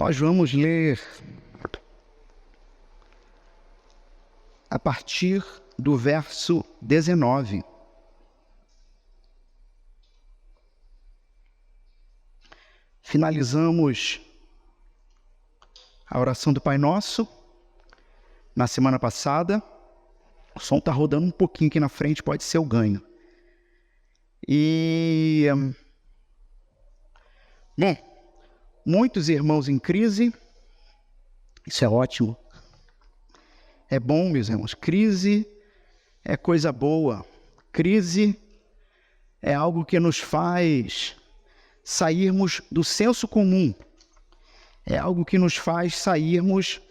Nós vamos ler a partir do verso 19. Finalizamos a oração do Pai Nosso na semana passada. O som está rodando um pouquinho aqui na frente, pode ser o ganho. Bom, muitos irmãos em crise, isso é ótimo. É bom, meus irmãos, crise é coisa boa. Crise é algo que nos faz sairmos do senso comum. É algo que nos faz sairmos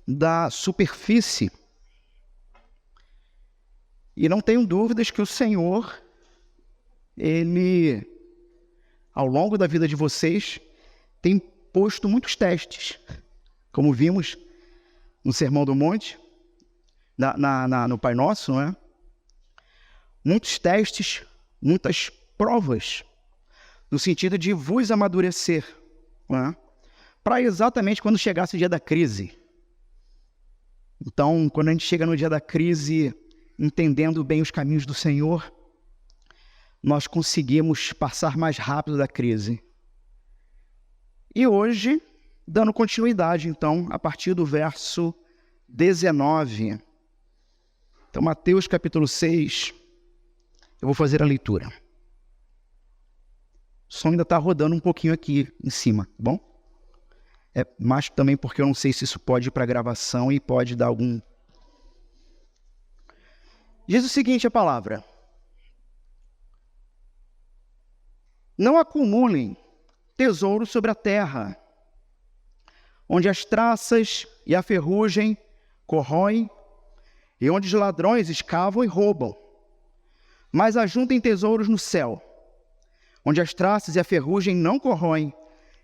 da superfície. E não tenho dúvidas que o Senhor, Ele, ao longo da vida de vocês, tem posto muitos testes, como vimos no Sermão do Monte, no Pai Nosso, não é? Muitos testes, muitas provas, no sentido de vos amadurecer, não é? Para exatamente quando chegasse o dia da crise. Então, quando a gente chega no dia da crise, entendendo bem os caminhos do Senhor, nós conseguimos passar mais rápido da crise. E hoje, dando continuidade, então, a partir do verso 19. Então, Mateus capítulo 6, eu vou fazer a leitura. O som ainda está rodando um pouquinho aqui em cima, tá bom? Mas também porque eu não sei se isso pode ir para a gravação e pode dar algum... Diz o seguinte a palavra: não acumulem tesouros sobre a terra, onde as traças e a ferrugem corroem, e onde os ladrões escavam e roubam. Mas ajuntem tesouros no céu, onde as traças e a ferrugem não corroem,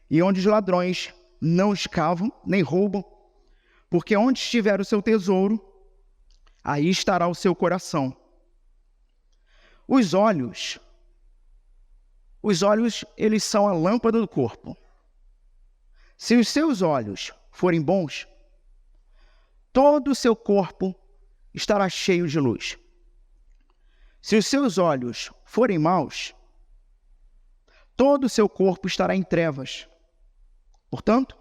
e onde os ladrões não escavam nem roubam, porque onde estiver o seu tesouro, aí estará o seu coração. Os olhos, eles são a lâmpada do corpo. Se os seus olhos forem bons, todo o seu corpo estará cheio de luz. Se os seus olhos forem maus, todo o seu corpo estará em trevas. Portanto,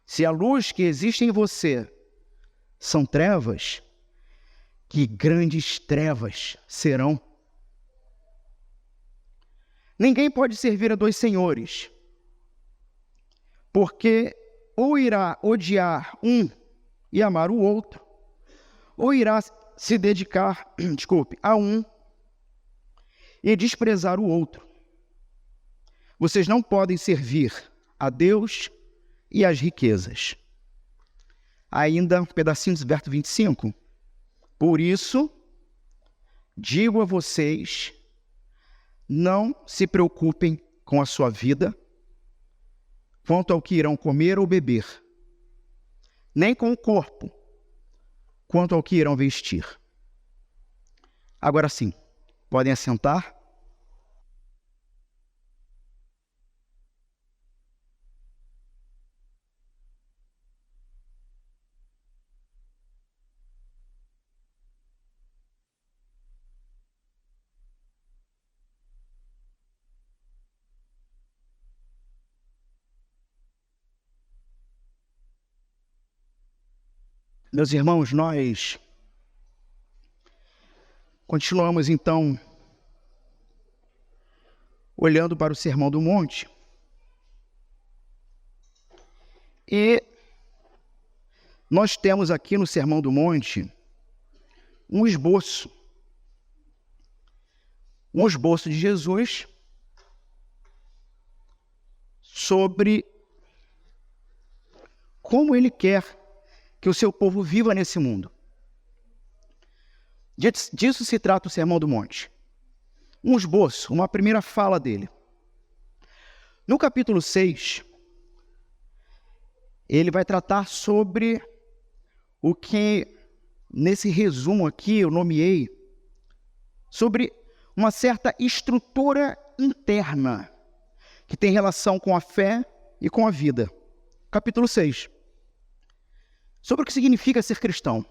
se a luz que existe em você são trevas, que grandes trevas serão. Ninguém pode servir a dois senhores, porque ou irá odiar um e amar o outro, ou irá se dedicar, a um e desprezar o outro. Vocês não podem servir a Deus e às riquezas. Ainda um pedacinho do verso 25. Por isso, digo a vocês, não se preocupem com a sua vida, quanto ao que irão comer ou beber, nem com o corpo, quanto ao que irão vestir. Agora sim, podem assentar. Meus irmãos, nós continuamos então olhando para o Sermão do Monte e nós temos aqui no Sermão do Monte um esboço de Jesus sobre como ele quer que o seu povo viva nesse mundo. Disso se trata o Sermão do Monte. Um esboço, uma primeira fala dele. No capítulo 6, ele vai tratar sobre o que, nesse resumo aqui, eu nomeei, sobre uma certa estrutura interna que tem relação com a fé e com a vida. capítulo 6, sobre o que significa ser cristão.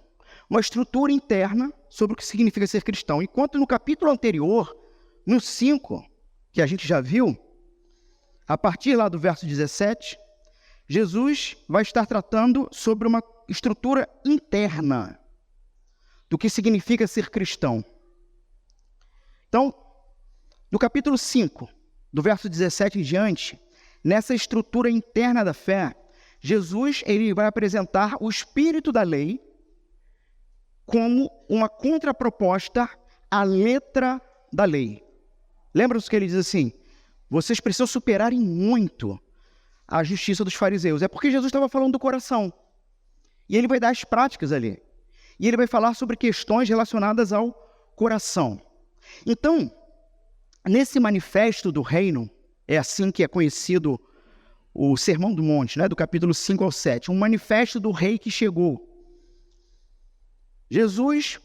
Uma estrutura interna sobre o que significa ser cristão. Enquanto no capítulo anterior, no 5, que a gente já viu, a partir lá do verso 17, Jesus vai estar tratando sobre uma estrutura interna do que significa ser cristão. Então, no capítulo 5, do verso 17 em diante, nessa estrutura interna da fé, Jesus ele vai apresentar o espírito da lei como uma contraproposta à letra da lei. Lembra-se que ele diz assim, vocês precisam superar em muito a justiça dos fariseus. É porque Jesus estava falando do coração. E ele vai dar as práticas ali. E ele vai falar sobre questões relacionadas ao coração. Então, nesse manifesto do reino, é assim que é conhecido o Sermão do Monte, né, do capítulo 5 ao 7, um manifesto do rei que chegou. Jesus,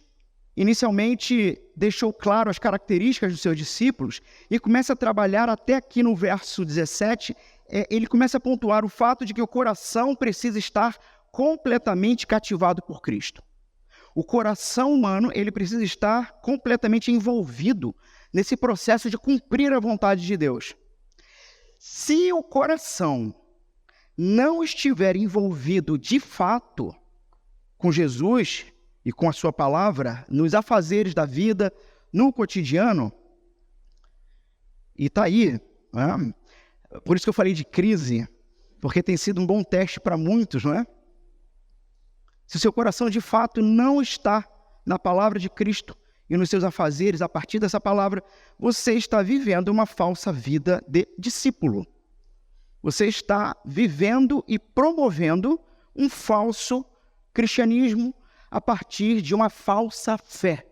inicialmente, deixou claro as características dos seus discípulos e começa a trabalhar até aqui no verso 17, ele começa a pontuar o fato de que o coração precisa estar completamente cativado por Cristo. O coração humano, ele precisa estar completamente envolvido nesse processo de cumprir a vontade de Deus. Se o coração não estiver envolvido de fato com Jesus e com a sua palavra, nos afazeres da vida, no cotidiano, e está aí, né? Por isso que eu falei de crise, porque tem sido um bom teste para muitos, não é? Se o seu coração de fato não está na palavra de Cristo e nos seus afazeres, a partir dessa palavra, você está vivendo uma falsa vida de discípulo. Você está vivendo e promovendo um falso cristianismo a partir de uma falsa fé.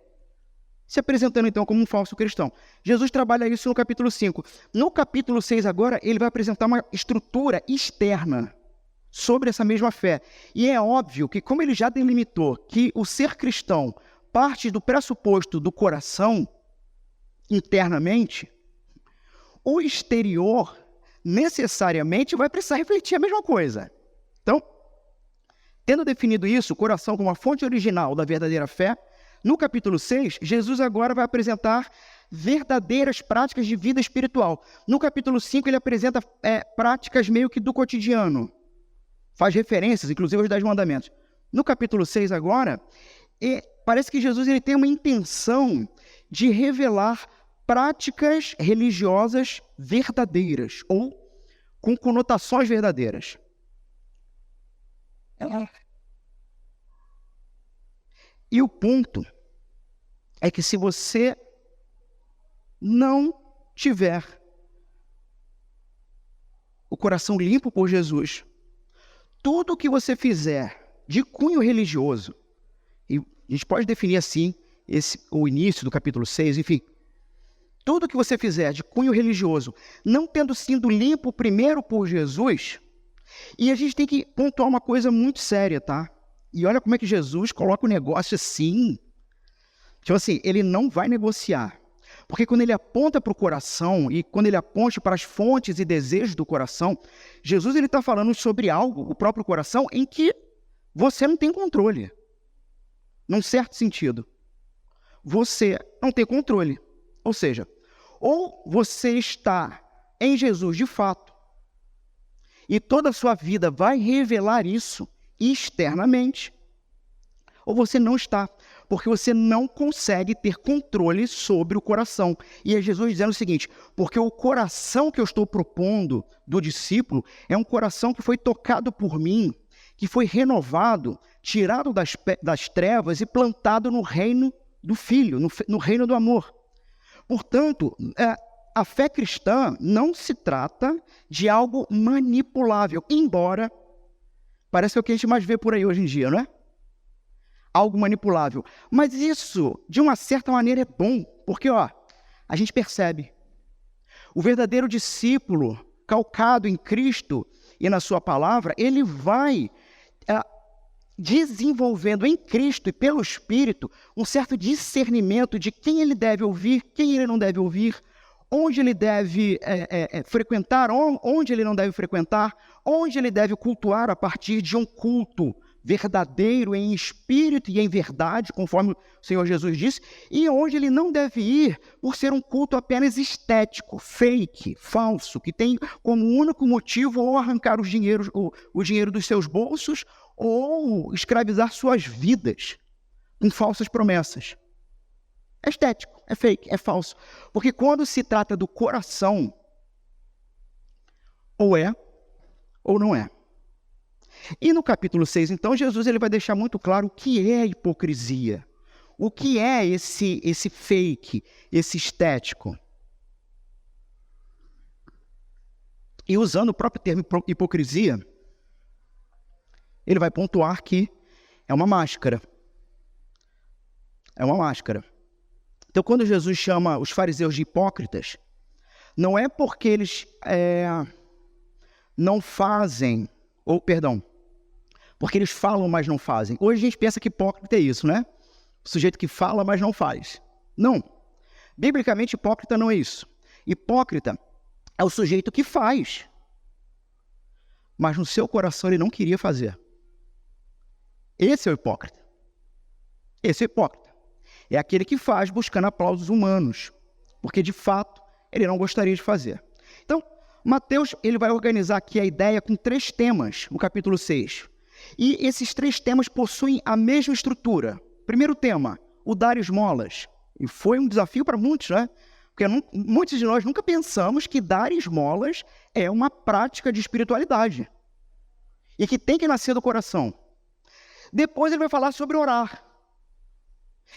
Se apresentando então como um falso cristão. Jesus trabalha isso no capítulo 5. No capítulo 6 agora, ele vai apresentar uma estrutura externa sobre essa mesma fé. E é óbvio que, como ele já delimitou que o ser cristão parte do pressuposto do coração, internamente, o exterior necessariamente vai precisar refletir a mesma coisa. Então, tendo definido isso, o coração como a fonte original da verdadeira fé, no capítulo 6, Jesus agora vai apresentar verdadeiras práticas de vida espiritual. No capítulo 5, ele apresenta práticas meio que do cotidiano. Faz referências, inclusive, aos 10 mandamentos. No capítulo 6 agora, parece que Jesus ele tem uma intenção de revelar práticas religiosas verdadeiras, ou com conotações verdadeiras. E o ponto é que se você não tiver o coração limpo por Jesus, tudo o que você fizer de cunho religioso, e a gente pode definir assim o início do capítulo 6, enfim, tudo o que você fizer de cunho religioso, não tendo sido limpo primeiro por Jesus, e a gente tem que pontuar uma coisa muito séria, tá? E olha como é que Jesus coloca o negócio assim. Tipo assim, ele não vai negociar. Porque quando ele aponta para o coração e quando ele aponta para as fontes e desejos do coração, Jesus está falando sobre algo, o próprio coração, em que você não tem controle. Num certo sentido. Você não tem controle. Ou seja, ou você está em Jesus de fato, e toda a sua vida vai revelar isso externamente, ou você não está, porque você não consegue ter controle sobre o coração. E é Jesus dizendo o seguinte, porque o coração que eu estou propondo do discípulo é um coração que foi tocado por mim, que foi renovado, tirado das trevas e plantado no reino do Filho, no reino do amor. Portanto, a fé cristã não se trata de algo manipulável, embora parece que é o que a gente mais vê por aí hoje em dia, não é? Algo manipulável. Mas isso, de uma certa maneira, é bom, porque a gente percebe. O verdadeiro discípulo, calcado em Cristo e na sua palavra, ele vai desenvolvendo em Cristo e pelo Espírito um certo discernimento de quem ele deve ouvir, quem ele não deve ouvir, onde ele deve frequentar, onde ele não deve frequentar, onde ele deve cultuar a partir de um culto verdadeiro em espírito e em verdade, conforme o Senhor Jesus disse, e onde ele não deve ir por ser um culto apenas estético, fake, falso, que tem como único motivo ou arrancar o dinheiro dos seus bolsos ou escravizar suas vidas com falsas promessas. É estético, é fake, é falso. Porque quando se trata do coração, ou é ou não é. E no capítulo 6, então, Jesus ele vai deixar muito claro o que é hipocrisia. O que é esse fake, esse estético. E usando o próprio termo hipocrisia, ele vai pontuar que é uma máscara. É uma máscara. Então, quando Jesus chama os fariseus de hipócritas, não é porque eles não fazem, porque eles falam, mas não fazem. Hoje a gente pensa que hipócrita é isso, né? O sujeito que fala, mas não faz. Não. Biblicamente, hipócrita não é isso. Hipócrita é o sujeito que faz, mas no seu coração ele não queria fazer. Esse é o hipócrita. Esse é o hipócrita. É aquele que faz buscando aplausos humanos, porque de fato ele não gostaria de fazer. Então, Mateus ele vai organizar aqui a ideia com 3 temas no capítulo 6. E esses 3 temas possuem a mesma estrutura. Primeiro tema, o dar esmolas. E foi um desafio para muitos, né? Porque muitos de nós nunca pensamos que dar esmolas é uma prática de espiritualidade. E que tem que nascer do coração. Depois ele vai falar sobre orar.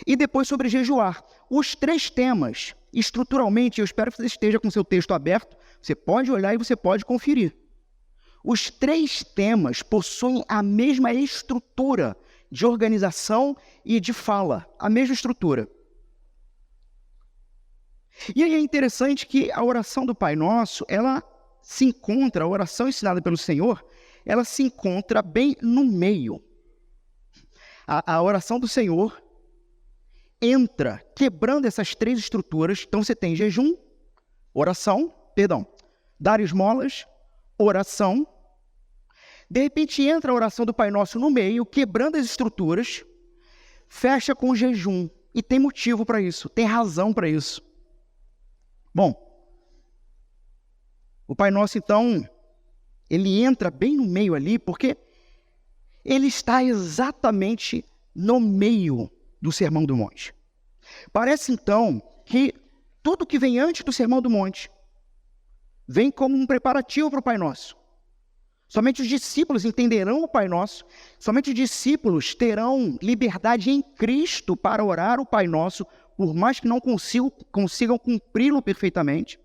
E depois sobre jejuar. Os 3 temas, estruturalmente, eu espero que você esteja com o seu texto aberto, você pode olhar e você pode conferir. Os 3 temas possuem a mesma estrutura de organização e de fala, a mesma estrutura. E aí é interessante que a oração do Pai Nosso, ela se encontra, a oração ensinada pelo Senhor, ela se encontra bem no meio. A oração do Senhor entra quebrando essas 3 estruturas. Então você tem jejum, dar esmolas, oração. De repente entra a oração do Pai Nosso no meio, quebrando as estruturas, fecha com o jejum. E tem motivo para isso, tem razão para isso. Bom, o Pai Nosso então, ele entra bem no meio ali, porque ele está exatamente no meio do Sermão do Monte. Parece então que tudo que vem antes do Sermão do Monte vem como um preparativo para o Pai Nosso. Somente os discípulos entenderão o Pai Nosso, somente os discípulos terão liberdade em Cristo para orar o Pai Nosso, por mais que não consigam cumpri-lo perfeitamente.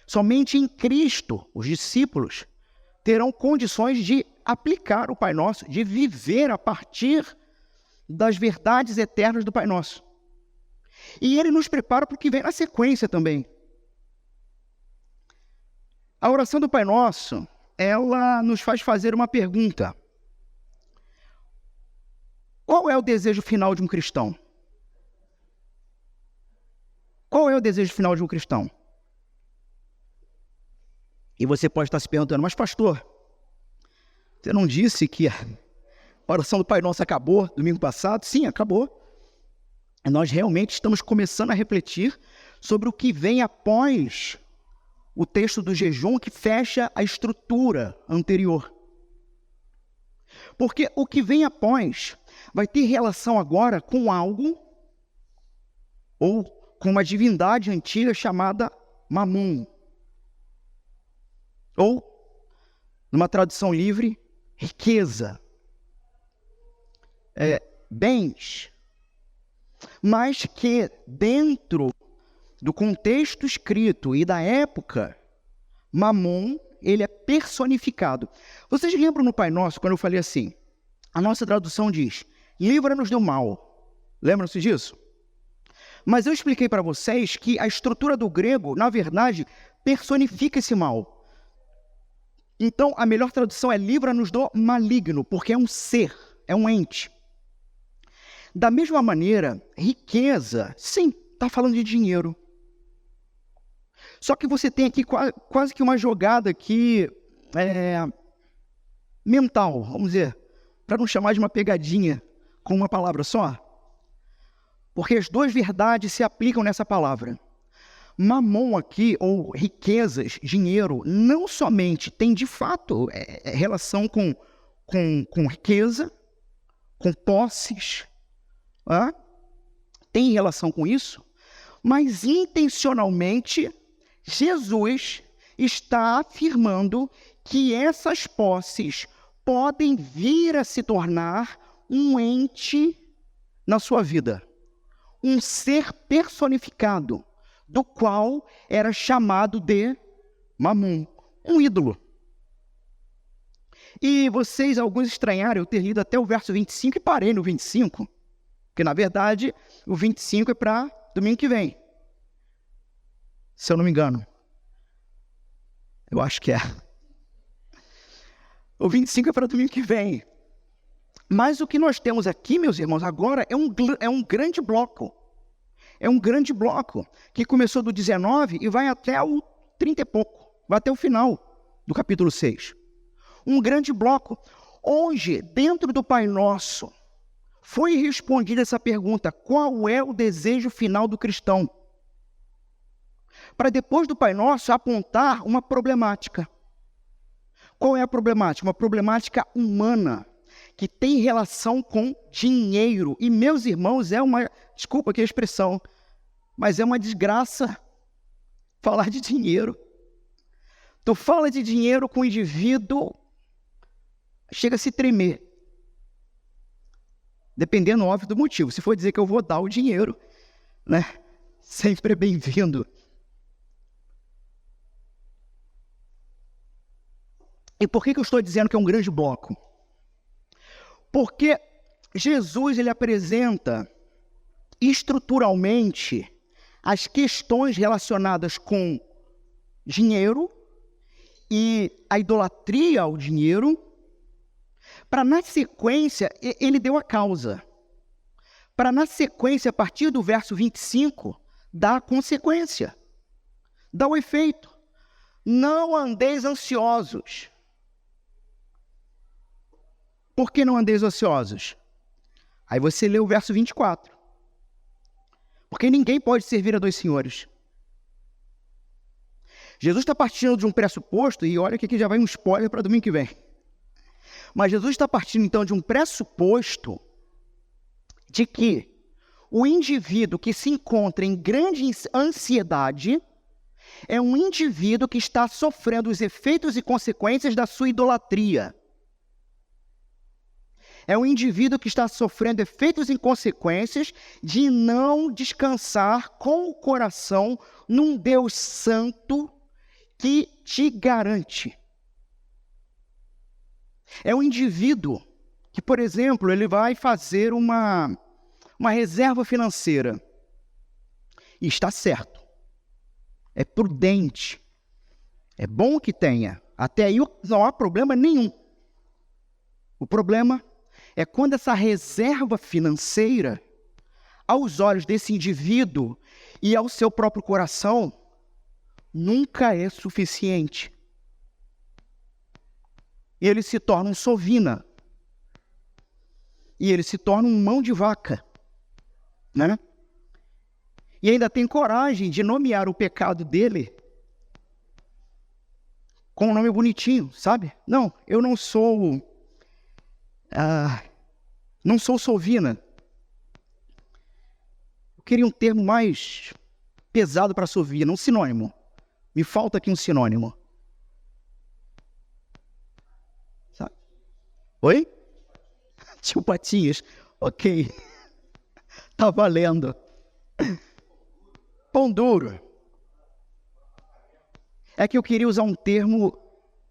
Somente em Cristo os discípulos terão condições de aplicar o Pai Nosso, de viver a partir das verdades eternas do Pai Nosso. E ele nos prepara para o que vem na sequência também. A oração do Pai Nosso, ela nos faz fazer uma pergunta. Qual é o desejo final de um cristão? Qual é o desejo final de um cristão? E você pode estar se perguntando, mas pastor, você não disse que a oração do Pai Nosso acabou domingo passado? Sim, acabou. Nós realmente estamos começando a refletir sobre o que vem após o texto do jejum, que fecha a estrutura anterior. Porque o que vem após vai ter relação agora com algo, ou com uma divindade antiga chamada Mamon. Ou, numa tradução livre, riqueza. Bens. Mas que dentro do contexto escrito e da época, Mamon, ele é personificado. Vocês lembram no Pai Nosso, quando eu falei assim, a nossa tradução diz, livra-nos do mal. Lembram-se disso? Mas eu expliquei para vocês que a estrutura do grego, na verdade, personifica esse mal. Então, a melhor tradução é livra-nos do maligno, porque é um ser, é um ente. Da mesma maneira, riqueza, sim, está falando de dinheiro. Só que você tem aqui quase que uma jogada aqui mental, vamos dizer, para não chamar de uma pegadinha com uma palavra só. Porque as duas verdades se aplicam nessa palavra. Mamon aqui, ou riquezas, dinheiro, não somente tem de fato relação com riqueza, com posses, tem relação com isso, mas intencionalmente Jesus está afirmando que essas posses podem vir a se tornar um ente na sua vida, um ser personificado, do qual era chamado de Mamon, um ídolo. E vocês, alguns estranharam eu ter lido até o verso 25 e parei no 25, porque na verdade o 25 é para domingo que vem, se eu não me engano. Eu acho que é. O 25 é para domingo que vem. Mas o que nós temos aqui, meus irmãos, agora é um grande bloco. É um grande bloco que começou do 19 e vai até o 30 e pouco. Vai até o final do capítulo 6. Um grande bloco. Onde, dentro do Pai Nosso, foi respondida essa pergunta: qual é o desejo final do cristão? Para depois do Pai Nosso apontar uma problemática. Qual é a problemática? Uma problemática humana, que tem relação com dinheiro. E, meus irmãos, desculpa aqui a expressão, mas é uma desgraça falar de dinheiro. Tu fala de dinheiro com o indivíduo, chega a se tremer. Dependendo, óbvio, do motivo. Se for dizer que eu vou dar o dinheiro, né? Sempre é bem-vindo. E por que eu estou dizendo que é um grande bloco? Porque Jesus, ele apresenta estruturalmente as questões relacionadas com dinheiro e a idolatria ao dinheiro, para na sequência, ele deu a causa. Para na sequência, a partir do verso 25, dar a consequência, dar o efeito. Não andeis ansiosos. Por que não andeis ociosos? Aí você lê o verso 24. Porque ninguém pode servir a dois senhores. Jesus está partindo de um pressuposto, e olha que aqui já vai um spoiler para domingo que vem. Mas Jesus está partindo então de um pressuposto de que o indivíduo que se encontra em grande ansiedade é um indivíduo que está sofrendo os efeitos e consequências da sua idolatria. É um indivíduo que está sofrendo efeitos e consequências de não descansar com o coração num Deus santo que te garante. É um indivíduo que, por exemplo, ele vai fazer uma reserva financeira. E está certo. É prudente. É bom que tenha. Até aí não há problema nenhum. O problema é quando essa reserva financeira, aos olhos desse indivíduo e ao seu próprio coração, nunca é suficiente. E ele se torna um sovina. E ele se torna um mão de vaca, né? E ainda tem coragem de nomear o pecado dele com um nome bonitinho, sabe? Não, eu não sou sovina. Eu queria um termo mais pesado para sovina, um sinônimo. Me falta aqui um sinônimo. Sabe? Oi? Tio Patinhas. Ok. Tá valendo. Pão duro. É que eu queria usar um termo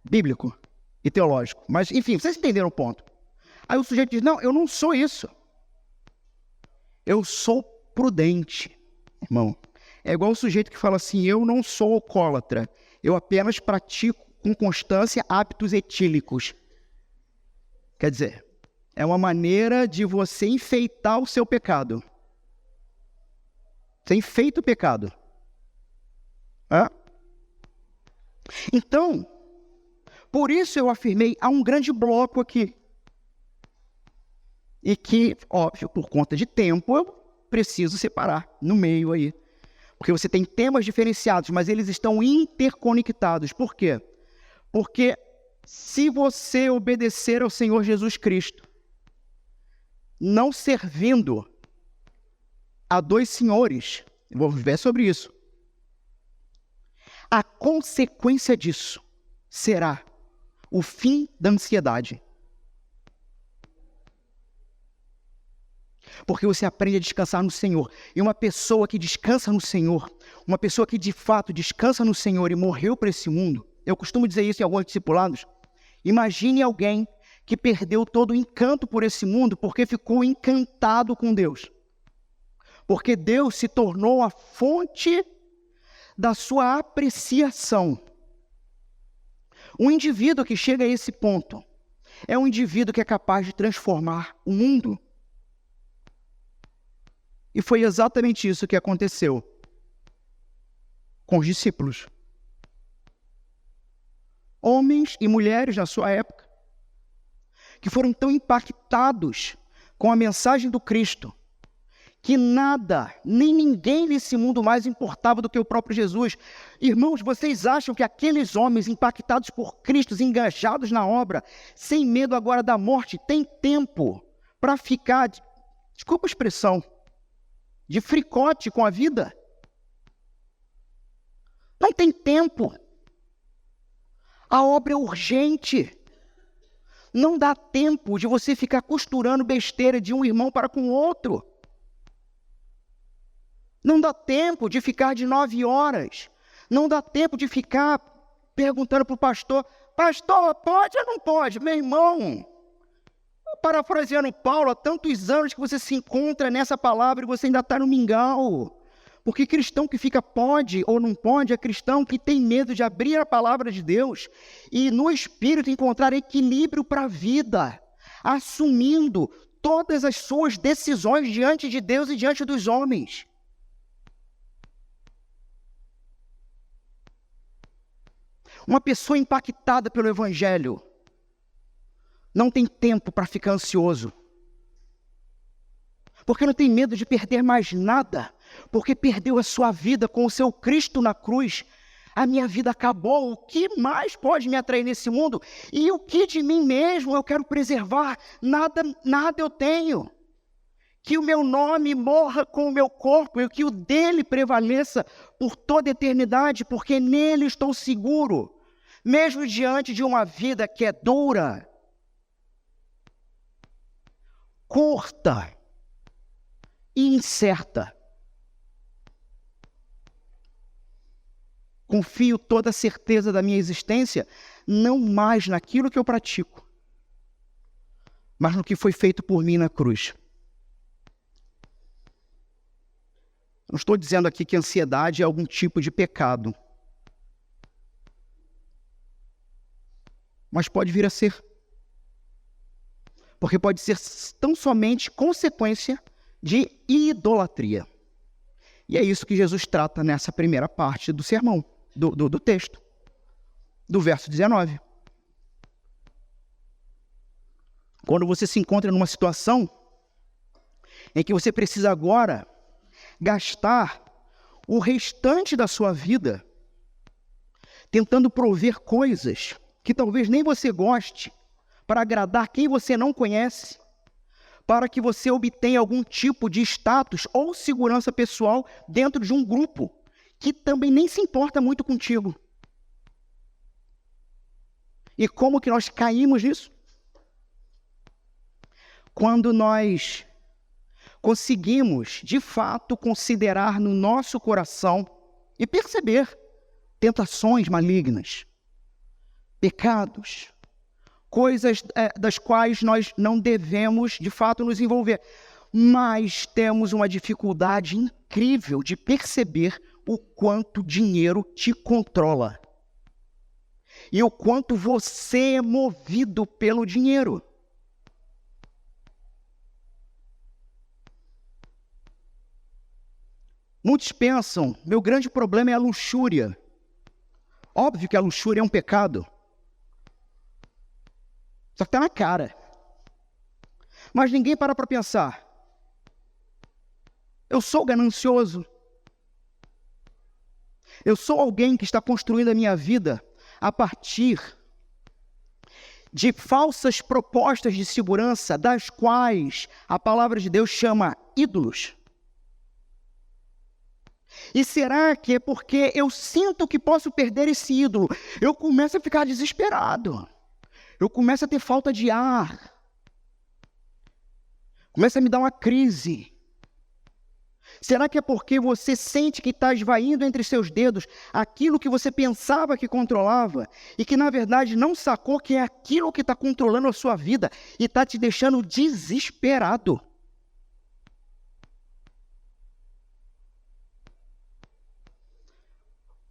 bíblico e teológico. Mas, enfim, vocês entenderam o ponto. Aí o sujeito diz, não, eu não sou isso. Eu sou prudente, irmão. É igual o sujeito que fala assim, eu não sou alcoólatra. Eu apenas pratico com constância hábitos etílicos. Quer dizer, é uma maneira de você enfeitar o seu pecado. Você enfeita o pecado. Então, por isso eu afirmei, há um grande bloco aqui. E que, óbvio, por conta de tempo, eu preciso separar no meio aí. Porque você tem temas diferenciados, mas eles estão interconectados. Por quê? Porque se você obedecer ao Senhor Jesus Cristo, não servindo a dois senhores, vamos ver sobre isso, a consequência disso será o fim da ansiedade. Porque você aprende a descansar no Senhor. E uma pessoa que descansa no Senhor, uma pessoa que de fato descansa no Senhor e morreu para esse mundo, eu costumo dizer isso em alguns discipulados, imagine alguém que perdeu todo o encanto por esse mundo porque ficou encantado com Deus. Porque Deus se tornou a fonte da sua apreciação. Um indivíduo que chega a esse ponto é um indivíduo que é capaz de transformar o mundo. E foi exatamente isso que aconteceu com os discípulos. Homens e mulheres na sua época, que foram tão impactados com a mensagem do Cristo, que nada, nem ninguém nesse mundo mais importava do que o próprio Jesus. Irmãos, vocês acham que aqueles homens impactados por Cristo, engajados na obra, sem medo agora da morte, têm tempo para ficar, desculpa a expressão, de fricote com a vida? Não tem tempo. A obra é urgente. Não dá tempo de você ficar costurando besteira de um irmão para com o outro. Não dá tempo de ficar de 9 horas. Não dá tempo de ficar perguntando para o pastor, pastor, pode ou não pode? Meu irmão, parafraseando Paulo, há tantos anos que você se encontra nessa palavra e você ainda está no mingau. Porque cristão que fica pode ou não pode é cristão que tem medo de abrir a palavra de Deus e no Espírito encontrar equilíbrio para a vida, assumindo todas as suas decisões diante de Deus e diante dos homens. Uma pessoa impactada pelo Evangelho não tem tempo para ficar ansioso. Porque não tem medo de perder mais nada. Porque perdeu a sua vida com o seu Cristo na cruz. A minha vida acabou. O que mais pode me atrair nesse mundo? E o que de mim mesmo eu quero preservar? Nada eu tenho. Que o meu nome morra com o meu corpo e que o dele prevaleça por toda a eternidade, porque nele estou seguro. Mesmo diante de uma vida que é dura, curta e incerta. Confio toda a certeza da minha existência, não mais naquilo que eu pratico, mas no que foi feito por mim na cruz. Não estou dizendo aqui que a ansiedade é algum tipo de pecado, mas pode vir a ser. Porque pode ser tão somente consequência de idolatria. E é isso que Jesus trata nessa primeira parte do sermão, do texto, do verso 19. Quando você se encontra numa situação em que você precisa agora gastar o restante da sua vida tentando prover coisas que talvez nem você goste, para agradar quem você não conhece, para que você obtenha algum tipo de status ou segurança pessoal dentro de um grupo que também nem se importa muito contigo. E como que nós caímos nisso? Quando nós conseguimos, de fato, considerar no nosso coração e perceber tentações malignas, pecados, coisas das quais nós não devemos, de fato, nos envolver. Mas temos uma dificuldade incrível de perceber o quanto dinheiro te controla. E o quanto você é movido pelo dinheiro. Muitos pensam, meu grande problema é a luxúria. Óbvio que a luxúria é um pecado. Só que está na cara. Mas ninguém para pensar. Eu sou ganancioso. Eu sou alguém que está construindo a minha vida a partir de falsas propostas de segurança, das quais a palavra de Deus chama ídolos. E será que é porque eu sinto que posso perder esse ídolo, eu começo a ficar desesperado, eu começo a ter falta de ar, começa a me dar uma crise? Será que é porque você sente que está esvaindo entre seus dedos aquilo que você pensava que controlava e que na verdade não sacou que é aquilo que está controlando a sua vida e está te deixando desesperado?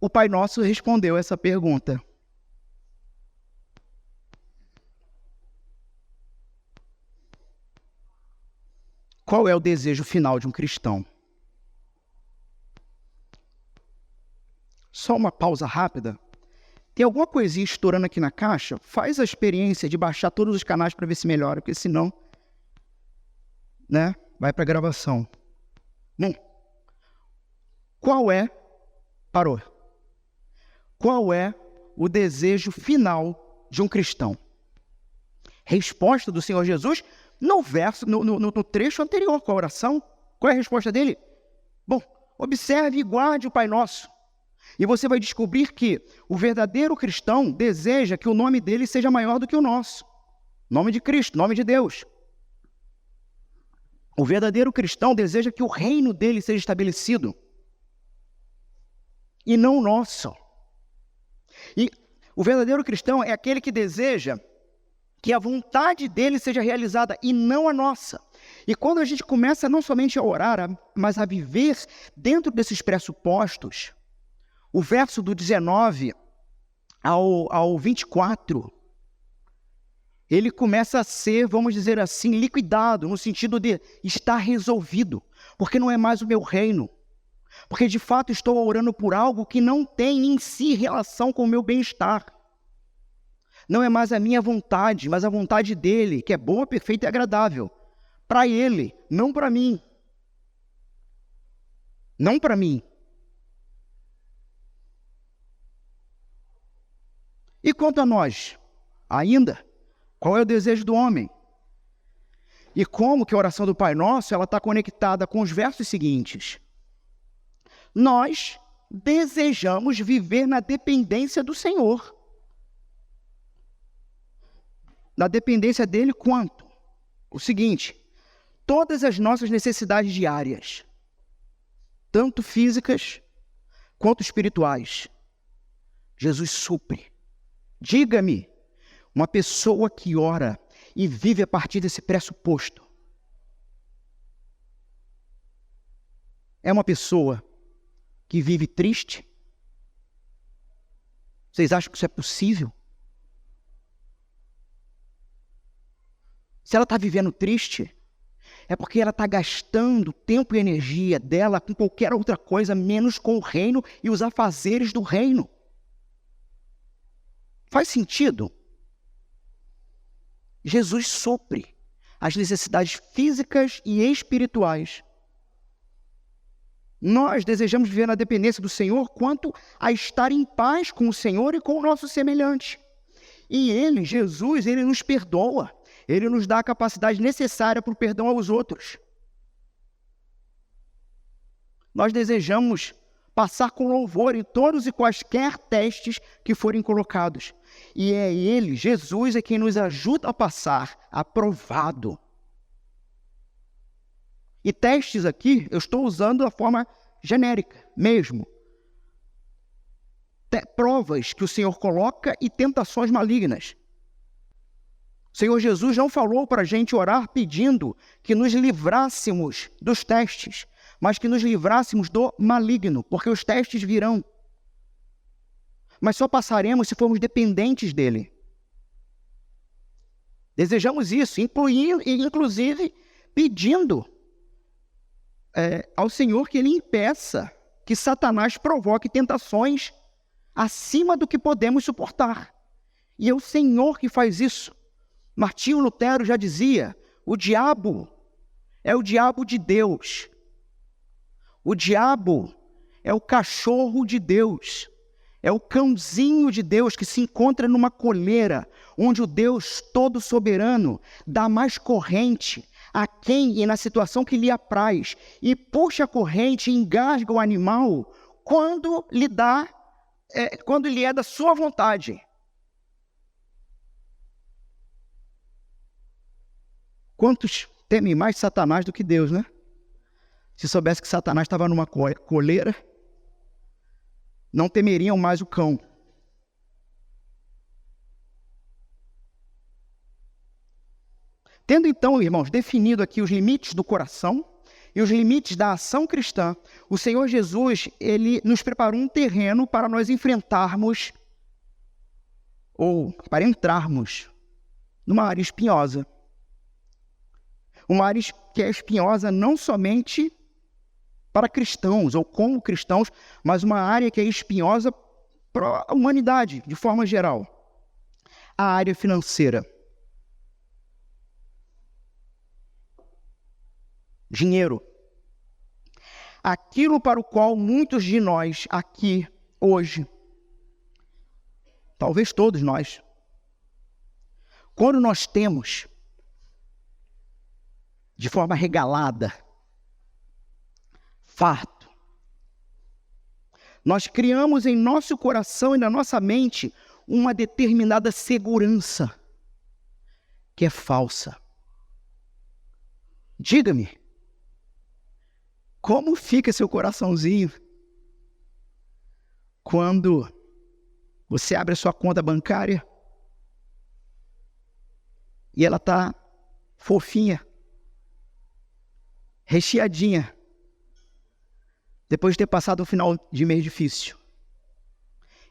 O Pai Nosso respondeu essa pergunta. Qual é o desejo final de um cristão? Só uma pausa rápida. Tem alguma coisinha estourando aqui na caixa? Faz a experiência de baixar todos os canais para ver se melhora, porque senão, vai para a gravação. Qual é... Parou. Qual é o desejo final de um cristão? Resposta do Senhor Jesus no trecho anterior com a oração. Qual é a resposta dele? Bom, observe e guarde o Pai Nosso. E você vai descobrir que o verdadeiro cristão deseja que o nome dele seja maior do que o nosso. Nome de Cristo, nome de Deus. O verdadeiro cristão deseja que o reino dele seja estabelecido. E não o nosso. E o verdadeiro cristão é aquele que deseja que a vontade dele seja realizada e não a nossa. E quando a gente começa não somente a orar, mas a viver dentro desses pressupostos, o verso do 19 ao 24, ele começa a ser, vamos dizer assim, liquidado, no sentido de estar resolvido, porque não é mais o meu reino, porque de fato estou orando por algo que não tem em si relação com o meu bem-estar. Não é mais a minha vontade, mas a vontade dele, que é boa, perfeita e agradável, para ele, não para mim. Não para mim. E quanto a nós, ainda, qual é o desejo do homem? E como que a oração do Pai Nosso ela está conectada com os versos seguintes? Nós desejamos viver na dependência do Senhor. Na dependência dele quanto? O seguinte, todas as nossas necessidades diárias, tanto físicas quanto espirituais, Jesus supre. Diga-me, uma pessoa que ora e vive a partir desse pressuposto é uma pessoa que vive triste? Vocês acham que isso é possível? Se ela está vivendo triste, é porque ela está gastando tempo e energia dela com qualquer outra coisa, menos com o reino e os afazeres do reino. Faz sentido? Jesus supre as necessidades físicas e espirituais. Nós desejamos viver na dependência do Senhor quanto a estar em paz com o Senhor e com o nosso semelhante. E Ele, Jesus, Ele nos perdoa. Ele nos dá a capacidade necessária para o perdão aos outros. Nós desejamos passar com louvor em todos e quaisquer testes que forem colocados. E é Ele, Jesus, é quem nos ajuda a passar, aprovado. E testes aqui, eu estou usando a forma genérica mesmo. Provas que o Senhor coloca e tentações malignas. O Senhor Jesus não falou para a gente orar pedindo que nos livrássemos dos testes, mas que nos livrássemos do maligno, porque os testes virão. Mas só passaremos se formos dependentes dele. Desejamos isso, inclusive pedindo ao Senhor que ele impeça que Satanás provoque tentações acima do que podemos suportar. E é o Senhor que faz isso. Martinho Lutero já dizia, o diabo é o diabo de Deus. O diabo é o cachorro de Deus. É o cãozinho de Deus que se encontra numa coleira, onde o Deus todo-soberano dá mais corrente a quem e na situação que lhe apraz, e puxa a corrente e engasga o animal quando lhe é da sua vontade. Quantos temem mais Satanás do que Deus, né? Se soubesse que Satanás estava numa coleira, não temeriam mais o cão. Tendo então, irmãos, definido aqui os limites do coração e os limites da ação cristã, o Senhor Jesus, ele nos preparou um terreno para nós enfrentarmos ou para entrarmos numa área espinhosa. Uma área que é espinhosa não somente para cristãos ou como cristãos, mas uma área que é espinhosa para a humanidade, de forma geral. A área financeira. Dinheiro. Aquilo para o qual muitos de nós aqui, hoje, talvez todos nós, quando nós temos, de forma regalada, farto, nós criamos em nosso coração e na nossa mente uma determinada segurança que é falsa. Diga-me, como fica seu coraçãozinho quando você abre a sua conta bancária e ela está fofinha, recheadinha, depois de ter passado um final de mês difícil?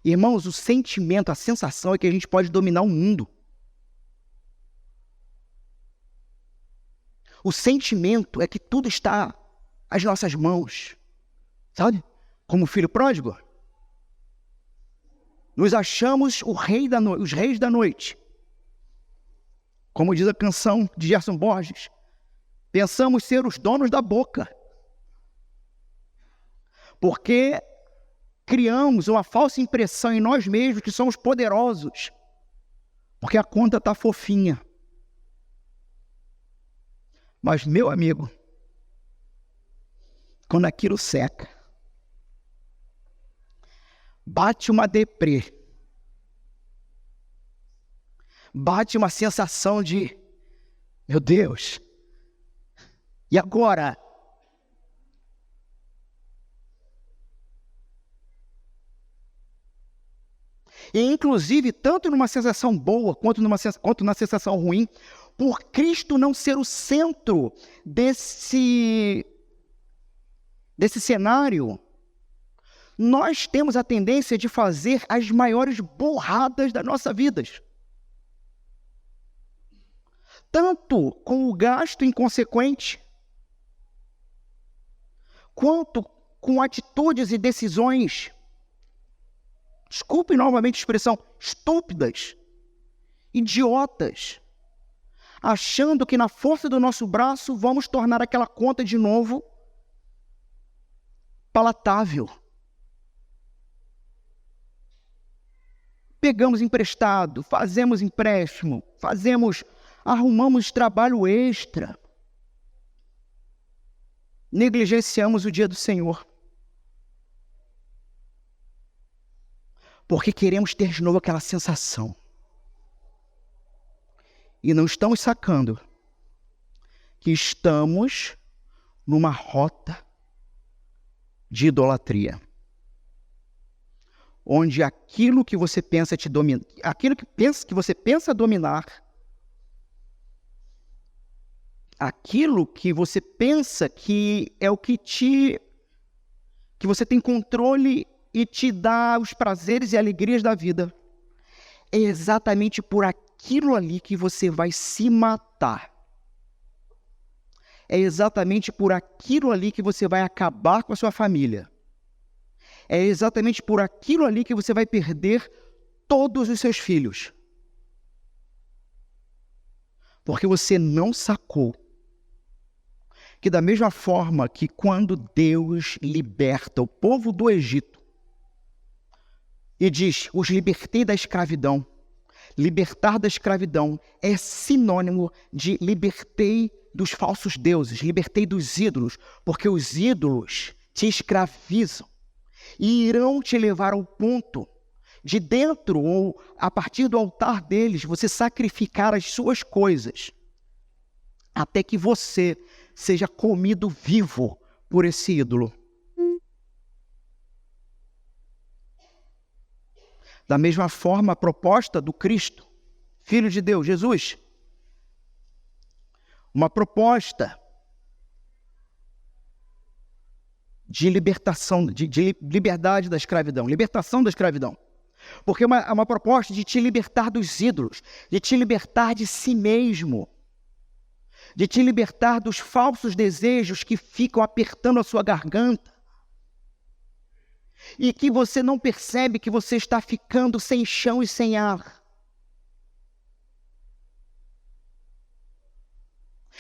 Irmãos, o sentimento, a sensação é que a gente pode dominar o mundo. O sentimento é que tudo está às nossas mãos, sabe? Como o filho pródigo. Nos achamos os reis da noite. Como diz a canção de Gerson Borges, pensamos ser os donos da boca. Porque criamos uma falsa impressão em nós mesmos que somos poderosos. Porque a conta está fofinha. Mas, meu amigo, quando aquilo seca, bate uma deprê, bate uma sensação de, meu Deus, e agora? E inclusive, tanto numa sensação boa quanto na sensação ruim, por Cristo não ser o centro desse cenário, nós temos a tendência de fazer as maiores burradas das nossas vidas. Tanto com o gasto inconsequente, quanto com atitudes e decisões, desculpem novamente a expressão, estúpidas, idiotas, achando que na força do nosso braço vamos tornar aquela conta de novo palatável. Pegamos emprestado, fazemos empréstimo, arrumamos trabalho extra. Negligenciamos o dia do Senhor. Porque queremos ter de novo aquela sensação. E não estamos sacando que estamos numa rota de idolatria. Onde aquilo que você pensa te domina, que você pensa dominar, aquilo que você pensa que é o que você tem controle e te dá os prazeres e alegrias da vida, é exatamente por aquilo ali que você vai se matar. É exatamente por aquilo ali que você vai acabar com a sua família. é exatamente por aquilo ali que você vai perder todos os seus filhos. Porque você não sacou que da mesma forma que quando Deus liberta o povo do Egito e diz, os libertei da escravidão, libertar da escravidão é sinônimo de libertei dos falsos deuses, libertei dos ídolos, porque os ídolos te escravizam e irão te levar ao ponto de dentro ou a partir do altar deles você sacrificar as suas coisas, até que você seja comido vivo por esse ídolo. Da mesma forma, a proposta do Cristo, Filho de Deus, Jesus, uma proposta de libertação, de liberdade da escravidão, libertação da escravidão. Porque é uma proposta de te libertar dos ídolos, de te libertar de si mesmo, de te libertar dos falsos desejos que ficam apertando a sua garganta e que você não percebe que você está ficando sem chão e sem ar.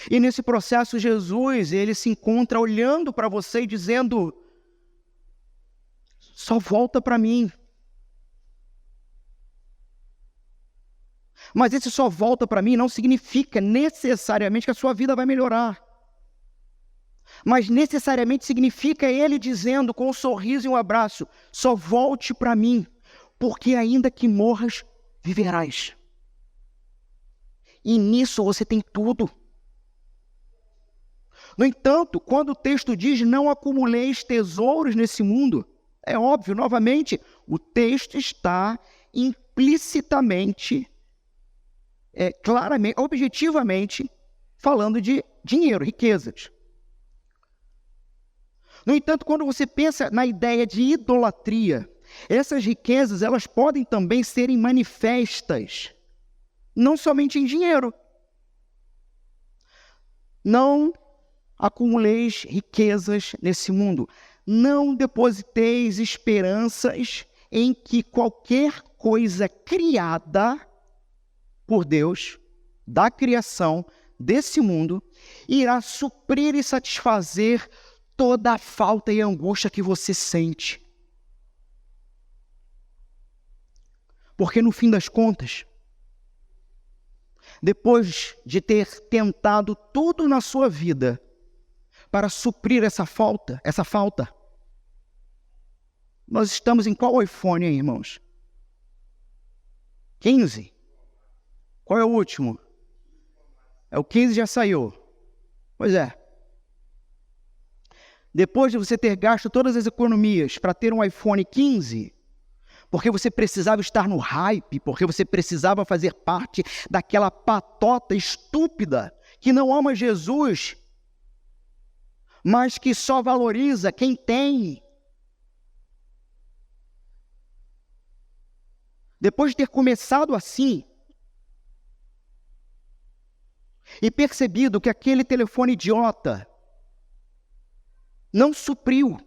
E nesse processo Jesus, ele se encontra olhando para você e dizendo, só volta para mim. Mas esse só volta para mim não significa necessariamente que a sua vida vai melhorar. Mas necessariamente significa ele dizendo com um sorriso e um abraço, só volte para mim, porque ainda que morras, viverás. E nisso você tem tudo. No entanto, quando o texto diz não acumuleis tesouros nesse mundo, é óbvio, novamente, o texto está implicitamente, claramente, objetivamente, falando de dinheiro, riquezas. No entanto, quando você pensa na ideia de idolatria, essas riquezas elas podem também serem manifestas, não somente em dinheiro. Não acumuleis riquezas nesse mundo. Não depositeis esperanças em que qualquer coisa criada por Deus, da criação, desse mundo, irá suprir e satisfazer toda a falta e angústia que você sente. Porque no fim das contas, depois de ter tentado tudo na sua vida para suprir essa falta, nós estamos em qual iPhone, hein, irmãos? 15? Qual é o último? O 15 já saiu. Pois é. Depois de você ter gasto todas as economias para ter um iPhone 15, porque você precisava estar no hype, porque você precisava fazer parte daquela patota estúpida que não ama Jesus, mas que só valoriza quem tem. Depois de ter começado assim, e percebido que aquele telefone idiota não supriu,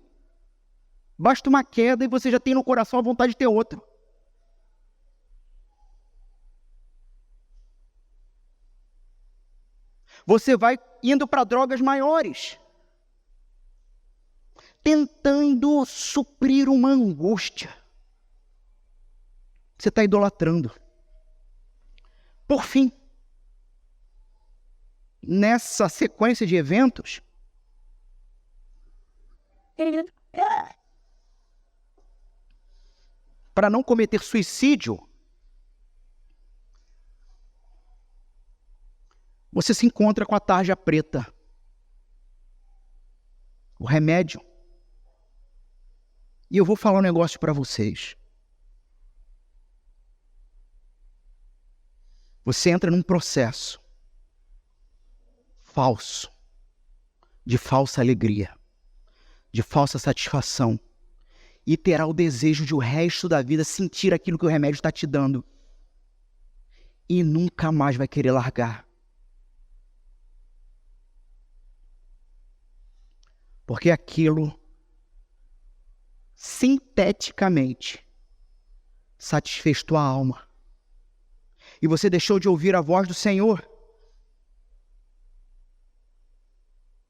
basta uma queda e você já tem no coração a vontade de ter outro. Você vai indo para drogas maiores, tentando suprir uma angústia. Você está idolatrando. Por fim, nessa sequência de eventos, para não cometer suicídio, você se encontra com a tarja preta, o remédio. E eu vou falar um negócio para vocês. Você entra num processo falso, de falsa alegria, de falsa satisfação, e terá o desejo de o resto da vida sentir aquilo que o remédio está te dando, e nunca mais vai querer largar. Porque aquilo sinteticamente, satisfez tua alma. E você deixou de ouvir a voz do Senhor,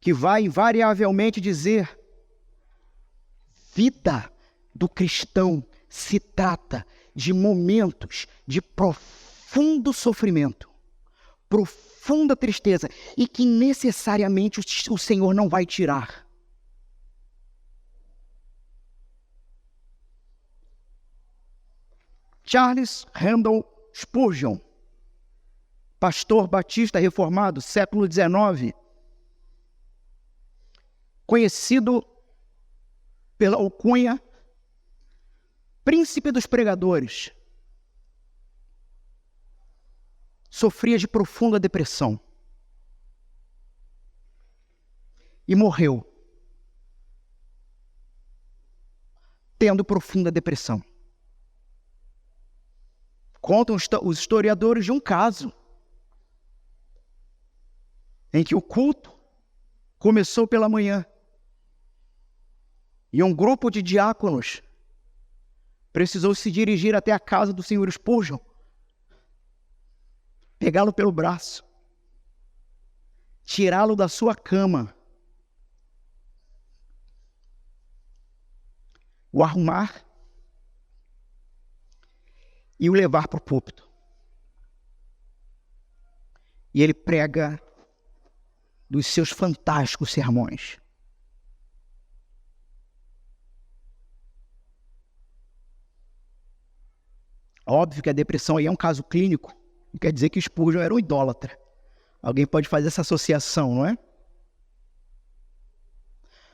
que vai invariavelmente dizer: vida do cristão se trata de momentos de profundo sofrimento, profunda tristeza, e que necessariamente o Senhor não vai tirar. Charles Randall Spurgeon, pastor batista reformado, século XIX, conhecido pela alcunha Príncipe dos Pregadores, sofria de profunda depressão e morreu tendo profunda depressão. Contam os historiadores de um caso em que o culto começou pela manhã e um grupo de diáconos precisou se dirigir até a casa do senhor Spurgeon, pegá-lo pelo braço, tirá-lo da sua cama, o arrumar e o levar para o púlpito. E ele prega dos seus fantásticos sermões. Óbvio que a depressão aí é um caso clínico, não quer dizer que Spurgeon era um idólatra. Alguém pode fazer essa associação, não é?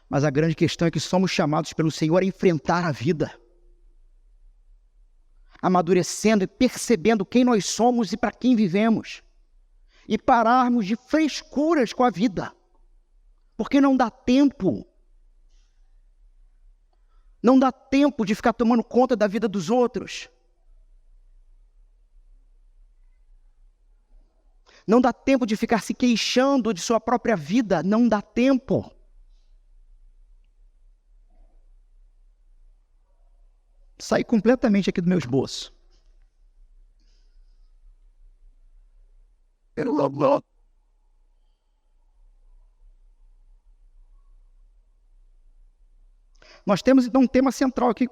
Mas a grande questão é que somos chamados pelo Senhor a enfrentar a vida, amadurecendo e percebendo quem nós somos e para quem vivemos, e pararmos de frescuras com a vida, porque não dá tempo. Não dá tempo de ficar tomando conta da vida dos outros. Não dá tempo de ficar se queixando de sua própria vida. Não dá tempo. Saí completamente aqui do meu esboço. Nós temos então um tema central que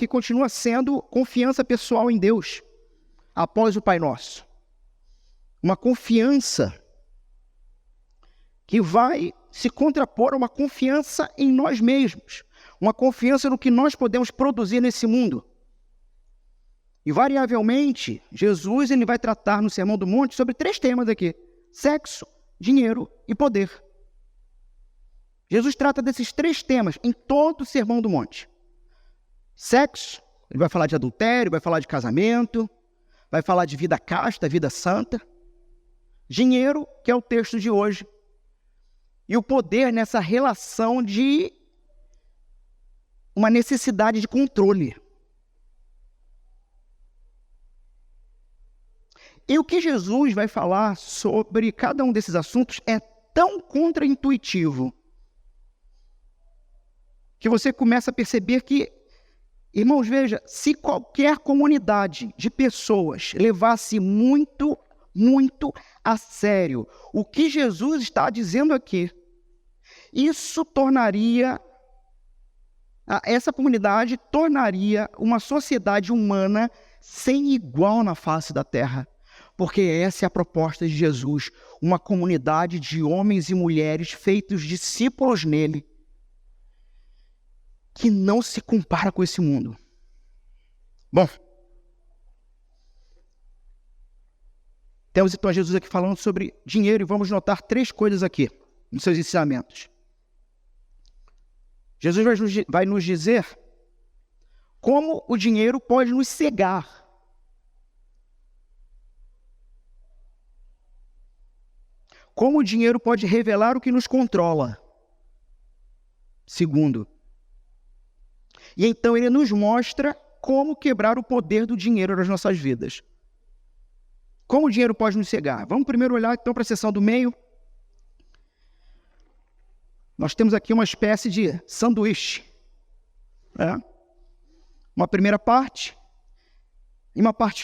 continua sendo confiança pessoal em Deus, após o Pai Nosso. Uma confiança que vai se contrapor a uma confiança em nós mesmos, uma confiança no que nós podemos produzir nesse mundo. E variavelmente, Jesus ele vai tratar no Sermão do Monte sobre 3 temas aqui: sexo, dinheiro e poder. Jesus trata desses 3 temas em todo o Sermão do Monte. Sexo, ele vai falar de adultério, vai falar de casamento, vai falar de vida casta, vida santa. Dinheiro, que é o texto de hoje. E o poder nessa relação de uma necessidade de controle. E o que Jesus vai falar sobre cada um desses assuntos é tão contraintuitivo que você começa a perceber que, irmãos, veja, se qualquer comunidade de pessoas levasse muito a sério o que Jesus está dizendo aqui, isso tornaria, essa comunidade tornaria uma sociedade humana sem igual na face da terra. Porque essa é a proposta de Jesus, uma comunidade de homens e mulheres feitos discípulos nele, que não se compara com esse mundo. Bom, temos então Jesus aqui falando sobre dinheiro e vamos notar 3 coisas aqui nos seus ensinamentos. Jesus vai nos dizer como o dinheiro pode nos cegar. Como o dinheiro pode revelar o que nos controla. Segundo. E então ele nos mostra como quebrar o poder do dinheiro nas nossas vidas. Como o dinheiro pode nos cegar? Vamos primeiro olhar então para a seção do meio. Nós temos aqui uma espécie de sanduíche. uma primeira parte e uma parte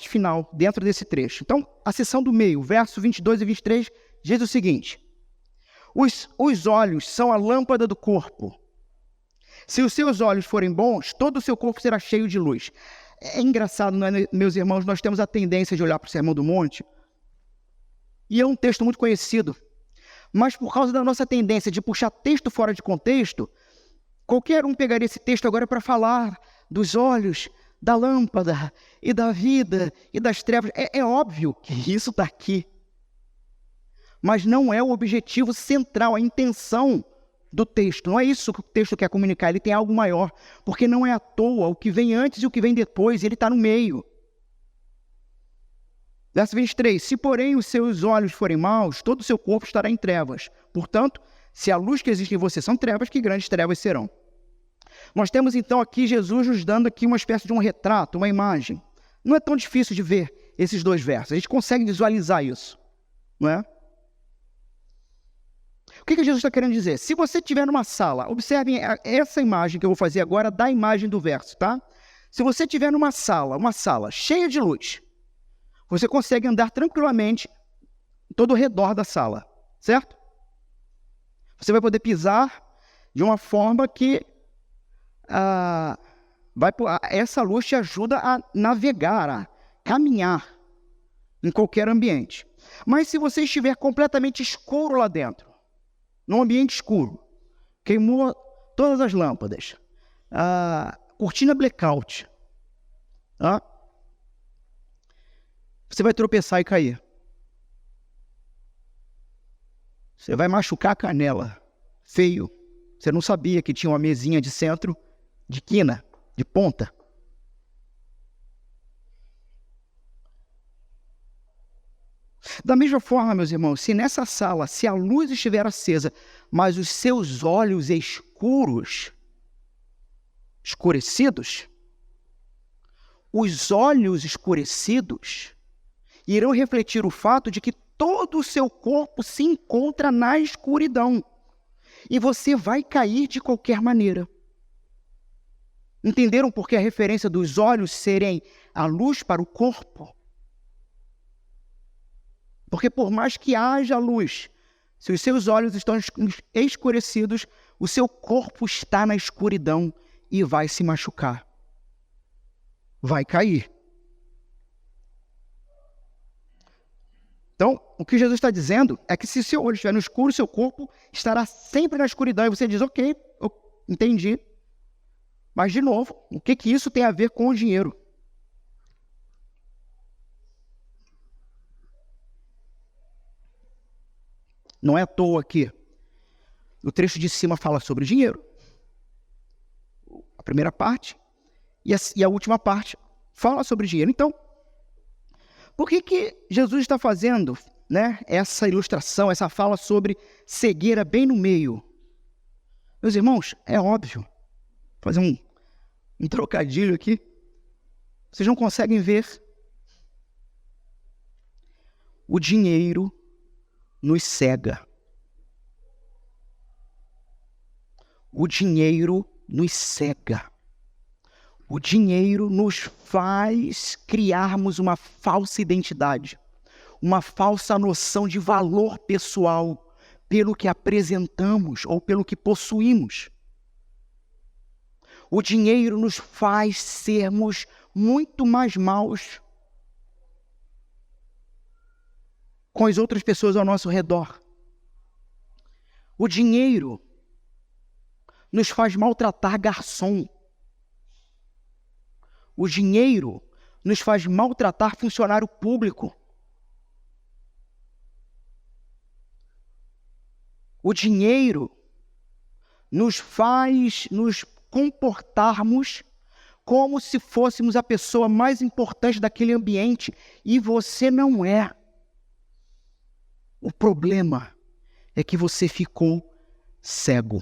final dentro desse trecho. Então, a seção do meio, verso 22 e 23, diz o seguinte: os olhos são a lâmpada do corpo. Se os seus olhos forem bons, todo o seu corpo será cheio de luz. É engraçado, não é, meus irmãos? Nós temos a tendência de olhar para o Sermão do Monte, e é um texto muito conhecido, mas por causa da nossa tendência de puxar texto fora de contexto, qualquer um pegaria esse texto agora para falar dos olhos, da lâmpada, e da vida, e das trevas. É óbvio que isso está aqui, mas não é o objetivo central, a intenção do texto. Não é isso que o texto quer comunicar, ele tem algo maior, porque não é à toa o que vem antes e o que vem depois, ele está no meio. Verso 23, se porém os seus olhos forem maus, todo o seu corpo estará em trevas. Portanto, se a luz que existe em você são trevas, que grandes trevas serão. Nós temos então aqui Jesus nos dando aqui uma espécie de um retrato, uma imagem. Não é tão difícil de ver esses dois versos, a gente consegue visualizar isso, não é? O que Jesus está querendo dizer? Se você estiver numa sala, observem essa imagem que eu vou fazer agora da imagem do verso, tá? Se você estiver numa sala cheia de luz, você consegue andar tranquilamente todo ao redor da sala, certo? Você vai poder pisar de uma forma que essa luz te ajuda a navegar, a caminhar em qualquer ambiente. Mas se você estiver completamente escuro lá dentro, num ambiente escuro, queimou todas as lâmpadas, cortina blackout, você vai tropeçar e cair. Você vai machucar a canela, feio. Você não sabia que tinha uma mesinha de centro, de quina, de ponta. Da mesma forma, meus irmãos, se nessa sala, se a luz estiver acesa, mas os seus olhos escurecidos, os olhos escurecidos irão refletir o fato de que todo o seu corpo se encontra na escuridão e você vai cair de qualquer maneira. Entenderam por que a referência dos olhos serem a luz para o corpo? Porque por mais que haja luz, se os seus olhos estão escurecidos, o seu corpo está na escuridão e vai se machucar. Vai cair. Então, o que Jesus está dizendo é que se o seu olho estiver no escuro, o seu corpo estará sempre na escuridão. E você diz, ok, eu entendi. Mas, de novo, o que isso tem a ver com o dinheiro? Não é à toa que o trecho de cima fala sobre dinheiro. A primeira parte e a última parte fala sobre dinheiro. Então, por que Jesus está fazendo, né, essa ilustração, essa fala sobre cegueira bem no meio? Meus irmãos, é óbvio. Vou fazer um trocadilho aqui. Vocês não conseguem ver? O dinheiro nos cega. O dinheiro nos cega. O dinheiro nos faz criarmos uma falsa identidade, uma falsa noção de valor pessoal pelo que apresentamos ou pelo que possuímos. O dinheiro nos faz sermos muito mais maus com as outras pessoas ao nosso redor. O dinheiro nos faz maltratar garçom. O dinheiro nos faz maltratar funcionário público. O dinheiro nos faz nos comportarmos como se fôssemos a pessoa mais importante daquele ambiente, e você não é. O problema é que você ficou cego.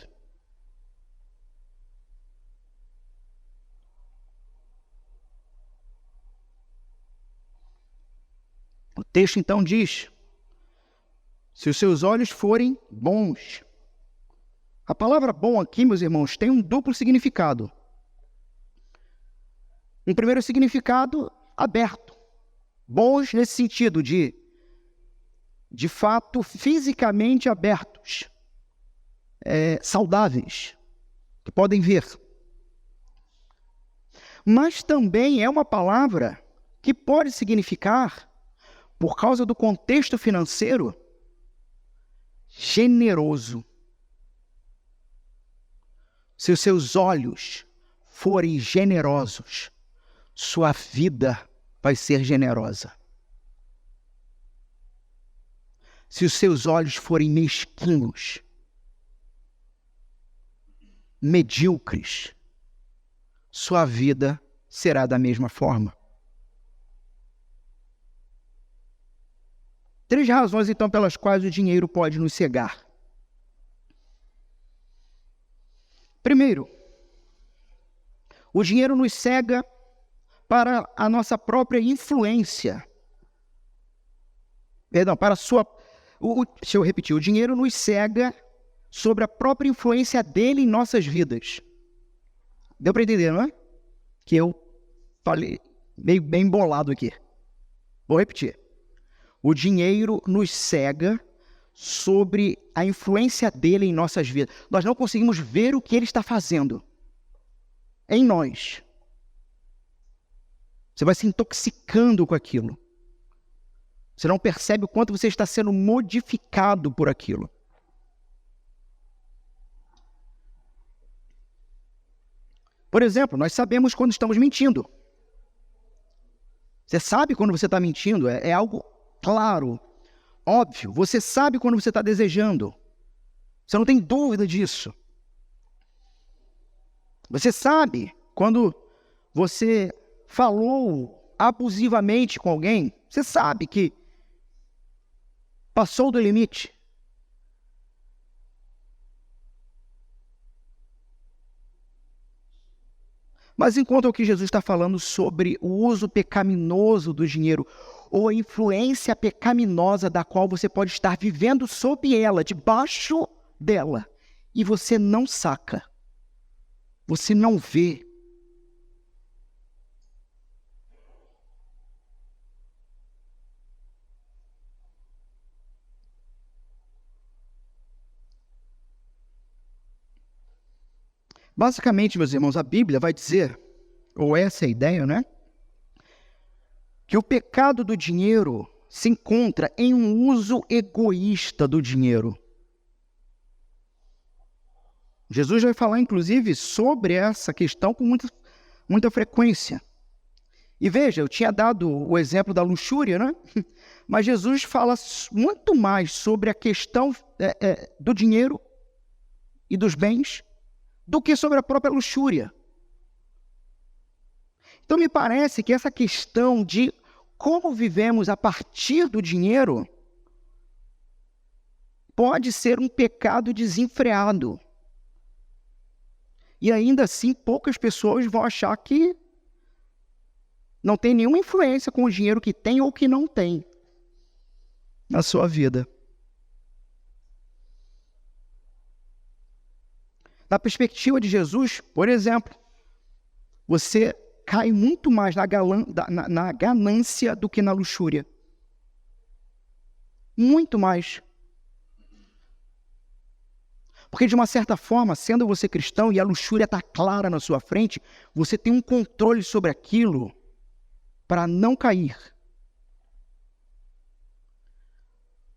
O texto então diz, se os seus olhos forem bons. A palavra bom aqui, meus irmãos, tem um duplo significado. Um primeiro significado, aberto. Bons nesse sentido de fato, fisicamente abertos, saudáveis, que podem ver. Mas também é uma palavra que pode significar, por causa do contexto financeiro, generoso. Se os seus olhos forem generosos, sua vida vai ser generosa. Se os seus olhos forem mesquinhos, medíocres, sua vida será da mesma forma. 3 razões, então, pelas quais o dinheiro pode nos cegar. Primeiro, o dinheiro nos cega para a nossa própria influência. Deixa eu repetir. O dinheiro nos cega sobre a própria influência dele em nossas vidas. Deu para entender, não é? Que eu falei meio bem embolado aqui. Vou repetir. O dinheiro nos cega sobre a influência dele em nossas vidas. Nós não conseguimos ver o que ele está fazendo em nós. Você vai se intoxicando com aquilo. Você não percebe o quanto você está sendo modificado por aquilo. Por exemplo, nós sabemos quando estamos mentindo. Você sabe quando você está mentindo, é algo claro, óbvio. Você sabe quando você está desejando. Você não tem dúvida disso. Você sabe quando você falou abusivamente com alguém. Você sabe que passou do limite. Mas enquanto o que Jesus está falando sobre o uso pecaminoso do dinheiro, ou a influência pecaminosa da qual você pode estar vivendo sob ela, debaixo dela, e você não saca, você não vê. Basicamente, meus irmãos, a Bíblia vai dizer, ou essa é a ideia, né? Que o pecado do dinheiro se encontra em um uso egoísta do dinheiro. Jesus vai falar, inclusive, sobre essa questão com muita frequência. E veja, eu tinha dado o exemplo da luxúria, né? Mas Jesus fala muito mais sobre a questão do dinheiro e dos bens do que sobre a própria luxúria. Então, me parece que essa questão de como vivemos a partir do dinheiro pode ser um pecado desenfreado. E ainda assim, poucas pessoas vão achar que não tem nenhuma influência com o dinheiro que tem ou que não tem na sua vida. Da perspectiva de Jesus, por exemplo, você cai muito mais na ganância do que na luxúria. Muito mais. Porque, de uma certa forma, sendo você cristão e a luxúria está clara na sua frente, você tem um controle sobre aquilo para não cair.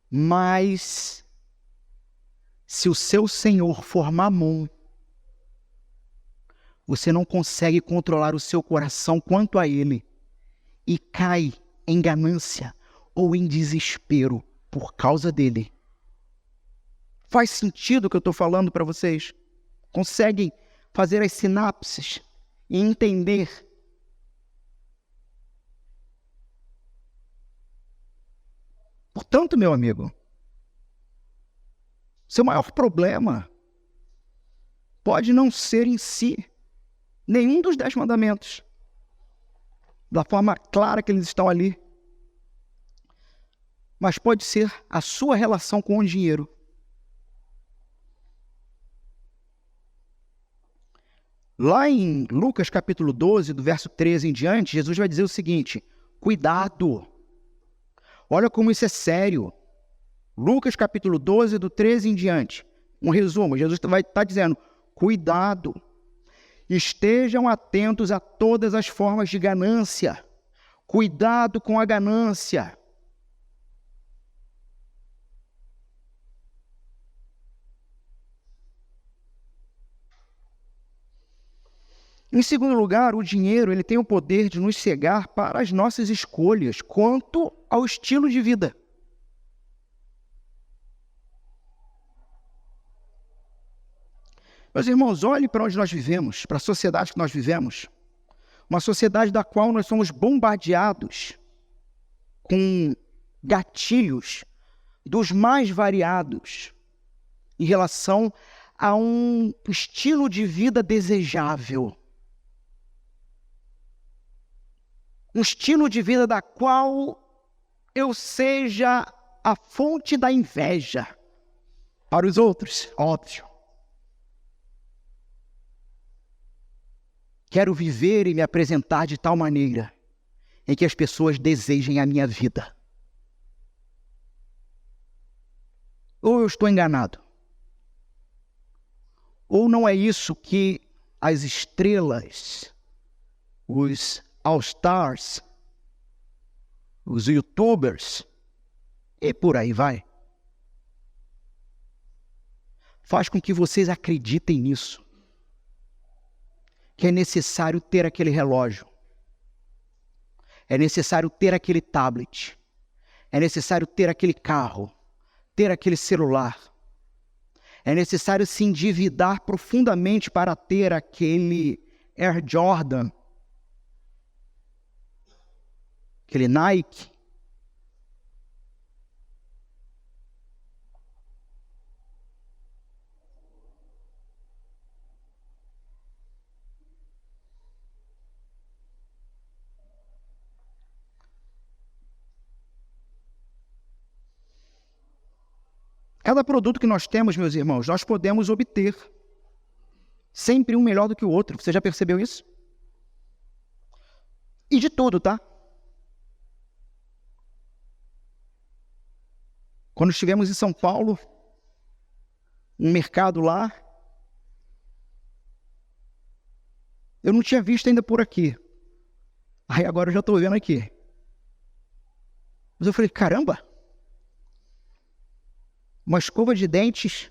Mas, se o seu Senhor for Mamon, você não consegue controlar o seu coração quanto a ele e cai em ganância ou em desespero por causa dele. Faz sentido o que eu estou falando para vocês? Conseguem fazer as sinapses e entender? Portanto, meu amigo, seu maior problema pode não ser em si nenhum dos 10 mandamentos, da forma clara que eles estão ali, mas pode ser a sua relação com o dinheiro. Lá em Lucas capítulo 12, do verso 13 em diante, Jesus vai dizer o seguinte: cuidado, olha como isso é sério. Lucas capítulo 12, do 13 em diante, um resumo, Jesus vai estar dizendo: cuidado, estejam atentos a todas as formas de ganância, cuidado com a ganância. Em segundo lugar, o dinheiro ele tem o poder de nos cegar para as nossas escolhas quanto ao estilo de vida. Meus irmãos, olhem para onde nós vivemos, para a sociedade que nós vivemos. Uma sociedade da qual nós somos bombardeados com gatilhos dos mais variados em relação a um estilo de vida desejável. Um estilo de vida da qual eu seja a fonte da inveja para os outros, óbvio. Quero viver e me apresentar de tal maneira em que as pessoas desejem a minha vida. Ou eu estou enganado? Ou não é isso que as estrelas, os All-Stars, os YouTubers e por aí vai, faz com que vocês acreditem nisso, que é necessário ter aquele relógio, é necessário ter aquele tablet, é necessário ter aquele carro, ter aquele celular, é necessário se endividar profundamente para ter aquele Air Jordan, aquele Nike. Cada produto que nós temos, meus irmãos, nós podemos obter sempre um melhor do que o outro. Você já percebeu isso? E de tudo, tá? Quando estivemos em São Paulo, um mercado lá, eu não tinha visto ainda por aqui. Aí agora eu já estou vendo aqui. Mas eu falei, caramba! Uma escova de dentes,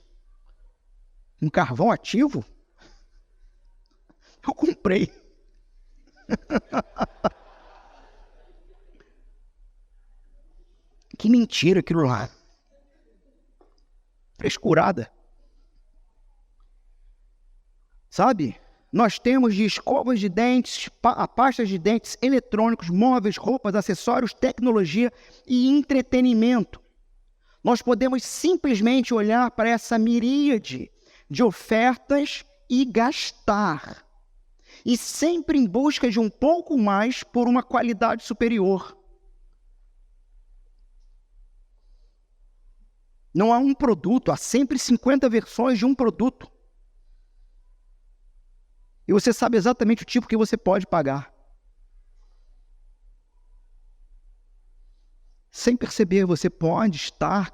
um carvão ativo? Eu comprei. Que mentira aquilo lá. Frescurada. Sabe? Nós temos de escovas de dentes, pastas de dentes, eletrônicos, móveis, roupas, acessórios, tecnologia e entretenimento. Nós podemos simplesmente olhar para essa miríade de ofertas e gastar. E sempre em busca de um pouco mais por uma qualidade superior. Não há um produto, há sempre 50 versões de um produto. E você sabe exatamente o tipo que você pode pagar. Sem perceber, você pode estar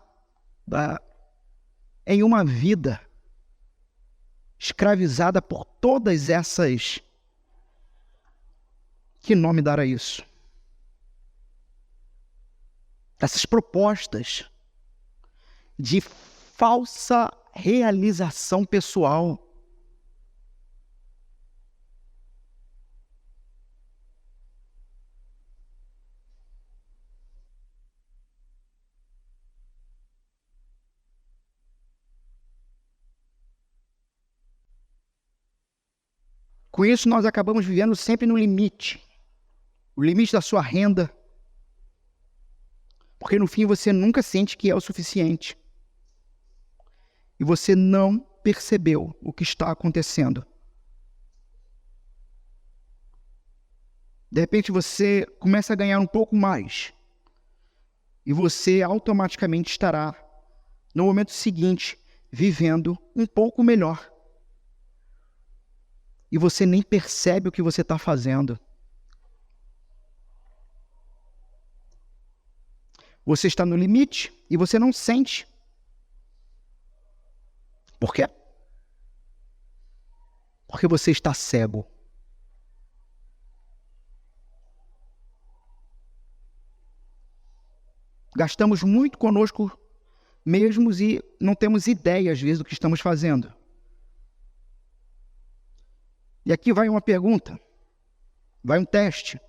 em uma vida escravizada por todas essas... Que nome dar a isso? Essas propostas de falsa realização pessoal. Com isso, nós acabamos vivendo sempre no limite. O limite da sua renda. Porque no fim você nunca sente que é o suficiente. E você não percebeu o que está acontecendo. De repente você começa a ganhar um pouco mais. E você automaticamente estará, no momento seguinte, vivendo um pouco melhor. e você nem percebe o que você está fazendo. Você está no limite e você não sente. Por quê? Porque você está cego. Gastamos muito conosco mesmos e não temos ideia, às vezes, do que estamos fazendo. E aqui vai uma pergunta, vai um teste.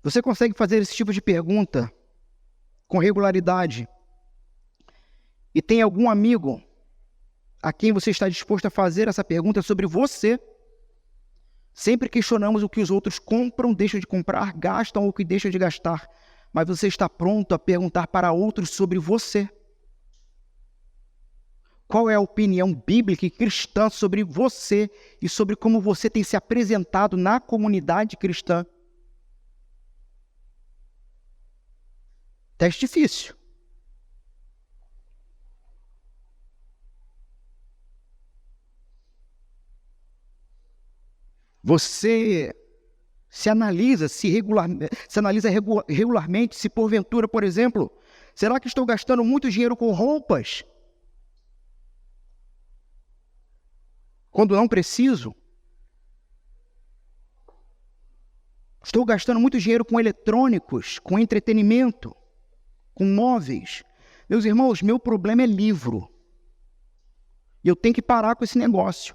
Você consegue fazer esse tipo de pergunta com regularidade? E tem algum amigo a quem você está disposto a fazer essa pergunta sobre você? Sempre questionamos o que os outros compram, deixam de comprar, gastam ou o que deixam de gastar. Mas você está pronto a perguntar para outros sobre você? Qual é a opinião bíblica e cristã sobre você e sobre como você tem se apresentado na comunidade cristã? Teste difícil. Você se analisa regularmente, se porventura, por exemplo, será que estou gastando muito dinheiro com roupas quando não preciso? Estou gastando muito dinheiro com eletrônicos, com entretenimento, com móveis. Meus irmãos, meu problema é livro. E eu tenho que parar com esse negócio.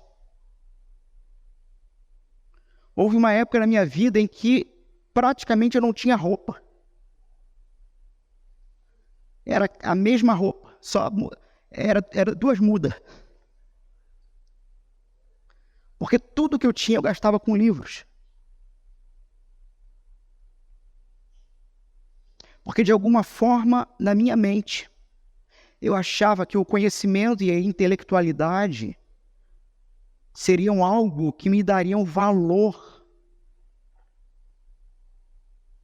Houve uma época na minha vida em que praticamente eu não tinha roupa. Era a mesma roupa, só era 2 mudas. Porque tudo que eu tinha eu gastava com livros. Porque de alguma forma, na minha mente, eu achava que o conhecimento e a intelectualidade seriam algo que me dariam valor,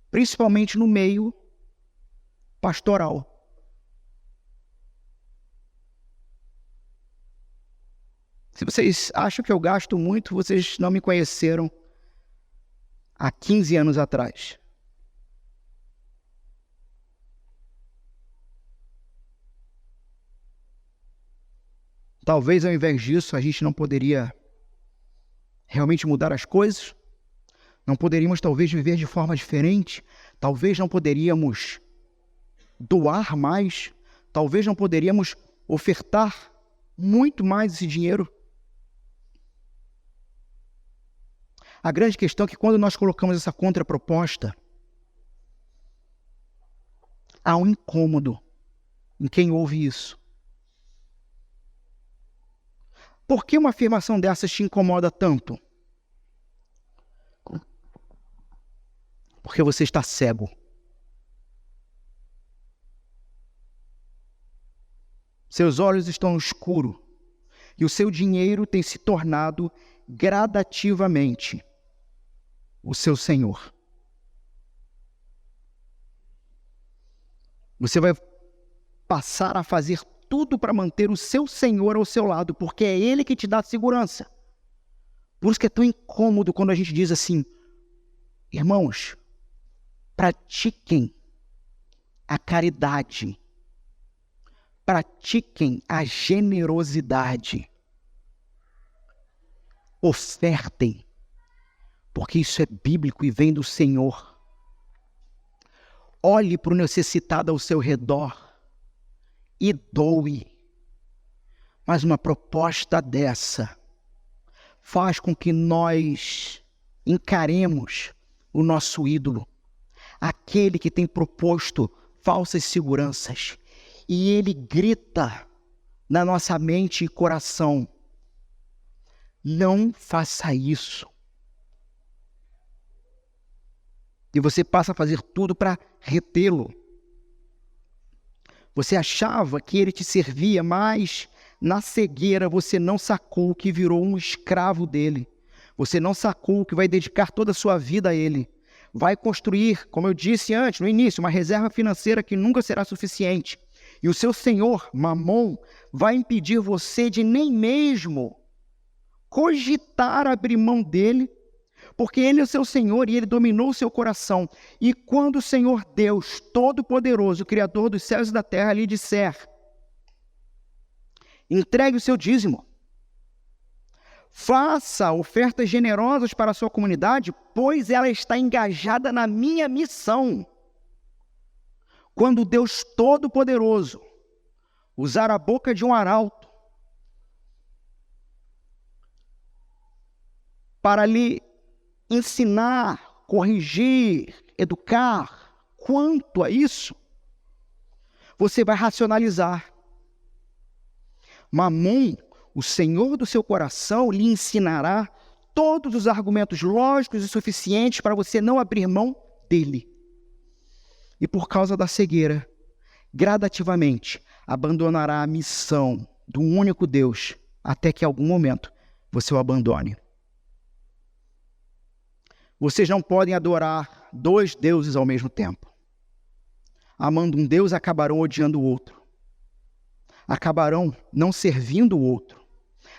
principalmente no meio pastoral. Se vocês acham que eu gasto muito, vocês não me conheceram há 15 anos atrás. Talvez ao invés disso a gente não poderia realmente mudar as coisas, não poderíamos talvez viver de forma diferente, talvez não poderíamos doar mais, talvez não poderíamos ofertar muito mais esse dinheiro. A grande questão é que quando nós colocamos essa contraproposta, há um incômodo em quem ouve isso. Por que uma afirmação dessas te incomoda tanto? Porque você está cego. Seus olhos estão no escuro e o seu dinheiro tem se tornado gradativamente o seu senhor. Você vai passar a fazer tudo para manter o seu Senhor ao seu lado, porque é Ele que te dá segurança. Por isso que é tão incômodo quando a gente diz assim: irmãos, pratiquem a caridade, pratiquem a generosidade, ofertem, porque isso é bíblico e vem do Senhor. Olhe para o necessitado ao seu redor e doe. Mas uma proposta dessa faz com que nós encaremos o nosso ídolo, aquele que tem proposto falsas seguranças, e ele grita na nossa mente e coração: não faça isso. E você passa a fazer tudo para retê-lo. Você achava que ele te servia, mas na cegueira você não sacou que virou um escravo dele. Você não sacou que vai dedicar toda a sua vida a ele. Vai construir, como eu disse antes, no início, uma reserva financeira que nunca será suficiente. E o seu senhor, Mamon, vai impedir você de nem mesmo cogitar abrir mão dele, porque ele é o seu senhor e ele dominou o seu coração. E quando o Senhor Deus Todo-Poderoso, Criador dos céus e da terra, lhe disser: entregue o seu dízimo, faça ofertas generosas para a sua comunidade, pois ela está engajada na minha missão. Quando Deus Todo-Poderoso usar a boca de um arauto para lhe ensinar, corrigir, educar, quanto a isso, você vai racionalizar. Mamon, o senhor do seu coração, lhe ensinará todos os argumentos lógicos e suficientes para você não abrir mão dele. E por causa da cegueira, gradativamente, abandonará a missão do único Deus, até que em algum momento você o abandone. Vocês não podem adorar dois deuses ao mesmo tempo. Amando um Deus, acabarão odiando o outro. Acabarão não servindo o outro.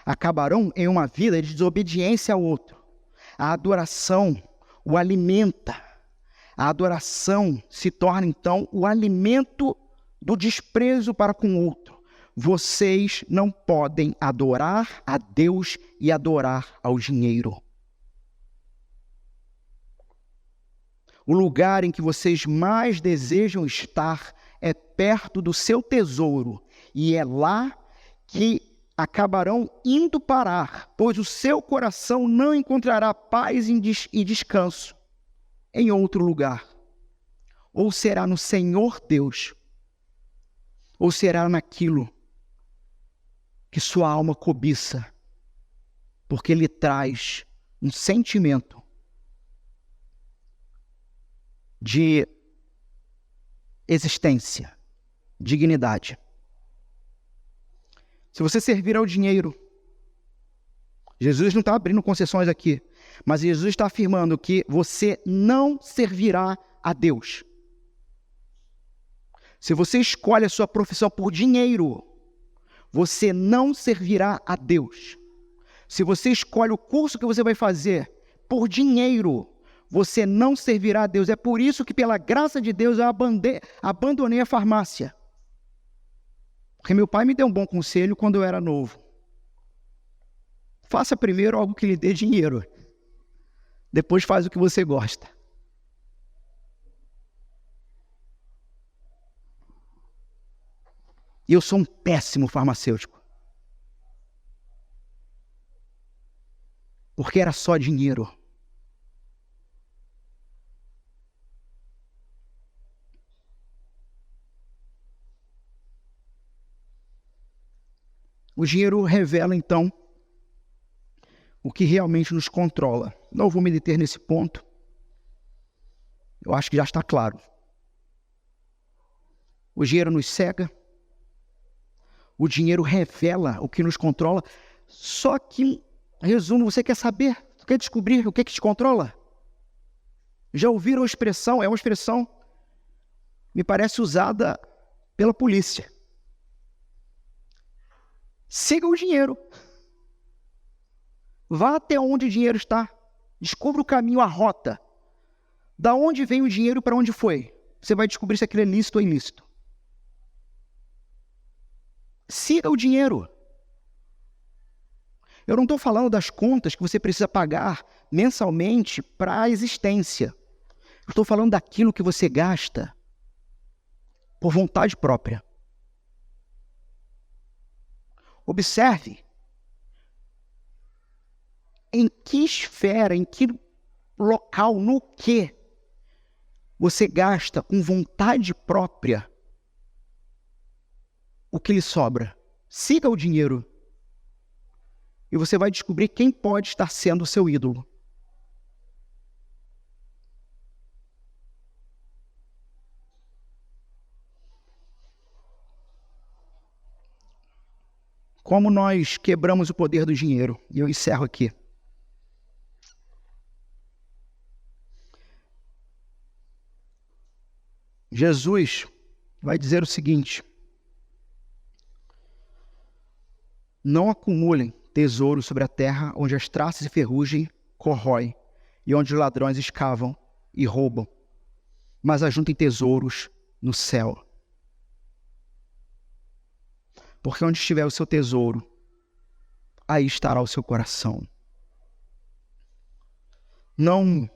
Acabarão em uma vida de desobediência ao outro. A adoração o alimenta. A adoração se torna, então, o alimento do desprezo para com o outro. Vocês não podem adorar a Deus e adorar ao dinheiro. O lugar em que vocês mais desejam estar é perto do seu tesouro, e é lá que acabarão indo parar, pois o seu coração não encontrará paz e descanso em outro lugar. Ou será no Senhor Deus, ou será naquilo que sua alma cobiça, porque lhe traz um sentimento de existência, dignidade. Se você servir ao dinheiro, Jesus não está abrindo concessões aqui, mas Jesus está afirmando que você não servirá a Deus. Se você escolhe a sua profissão por dinheiro, você não servirá a Deus. Se você escolhe o curso que você vai fazer por dinheiro, você não servirá a Deus. É por isso que, pela graça de Deus, eu abandonei a farmácia. Porque meu pai me deu um bom conselho quando eu era novo. Faça primeiro algo que lhe dê dinheiro. Depois faz o que você gosta. E eu sou um péssimo farmacêutico. Porque era só dinheiro. O dinheiro revela, então, o que realmente nos controla. Não vou me deter nesse ponto. Eu acho que já está claro. O dinheiro nos cega. O dinheiro revela o que nos controla. Só que, resumo, você quer saber? Você quer descobrir o que te controla? Já ouviram a expressão? É uma expressão, me parece, usada pela polícia. Siga o dinheiro. Vá até onde o dinheiro está. Descubra o caminho, a rota. Da onde vem o dinheiro, para onde foi. Você vai descobrir se aquilo é lícito ou ilícito. Siga o dinheiro. Eu não estou falando das contas que você precisa pagar mensalmente para a existência. Eu estou falando daquilo que você gasta por vontade própria. Observe em que esfera, em que local, no que você gasta com vontade própria o que lhe sobra. Siga o dinheiro e você vai descobrir quem pode estar sendo o seu ídolo. Como nós quebramos o poder do dinheiro. E eu encerro aqui. Jesus vai dizer o seguinte: Não acumulem tesouros sobre a terra, onde as traças e ferrugem corroem, e onde os ladrões escavam e roubam, mas ajuntem tesouros no céu. Porque onde estiver o seu tesouro, aí estará o seu coração. Não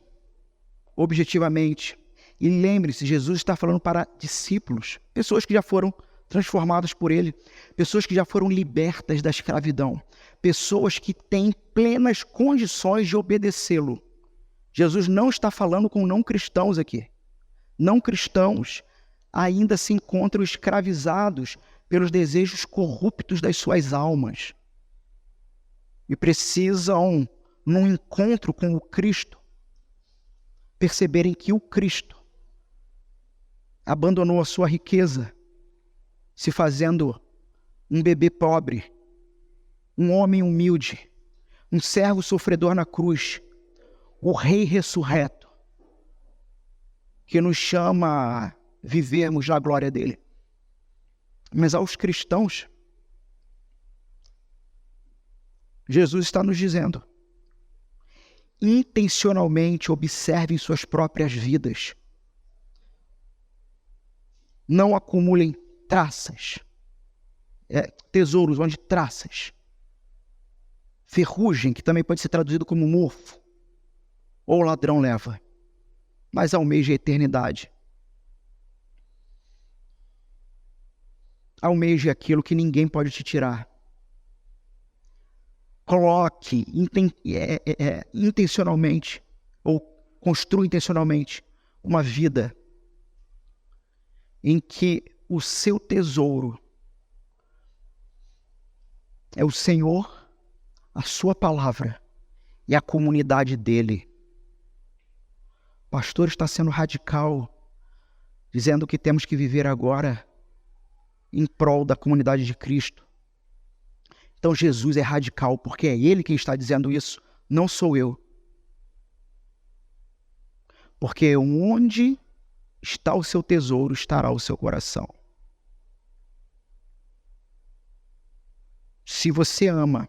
objetivamente. E lembre-se, Jesus está falando para discípulos, pessoas que já foram transformadas por Ele, pessoas que já foram libertas da escravidão, pessoas que têm plenas condições de obedecê-lo. Jesus não está falando com não cristãos aqui. Não cristãos ainda se encontram escravizados pelos desejos corruptos das suas almas e precisam, num encontro com o Cristo, perceberem que o Cristo abandonou a sua riqueza, se fazendo um bebê pobre, um homem humilde, um servo sofredor na cruz, o Rei ressurreto, que nos chama a vivermos na glória dele. Mas aos cristãos, Jesus está nos dizendo: intencionalmente observem suas próprias vidas. Não acumulem traças, tesouros onde traças, ferrugem, que também pode ser traduzido como mofo, ou ladrão leva, mas almeje a eternidade. Almeje aquilo que ninguém pode te tirar. Coloque intencionalmente, ou construa intencionalmente, uma vida em que o seu tesouro é o Senhor, a sua palavra e a comunidade dele. O pastor está sendo radical, dizendo que temos que viver agora em prol da comunidade de Cristo. Então Jesus é radical, porque é Ele quem está dizendo isso, não sou eu. Porque onde está o seu tesouro, estará o seu coração. Se você ama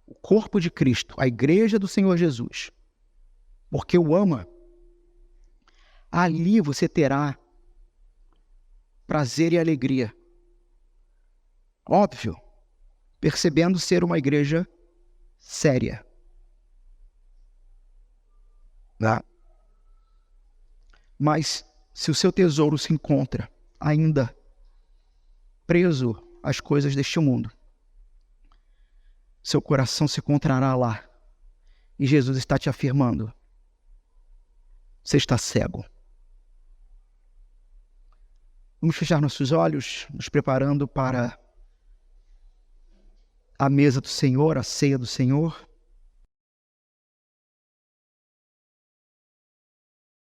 o corpo de Cristo, a igreja do Senhor Jesus, porque o ama, ali você terá prazer e alegria. Óbvio, percebendo ser uma igreja séria. Mas se o seu tesouro se encontra ainda preso às coisas deste mundo, seu coração se encontrará lá. E Jesus está te afirmando: você está cego. Vamos fechar nossos olhos, nos preparando para a mesa do Senhor, a ceia do Senhor.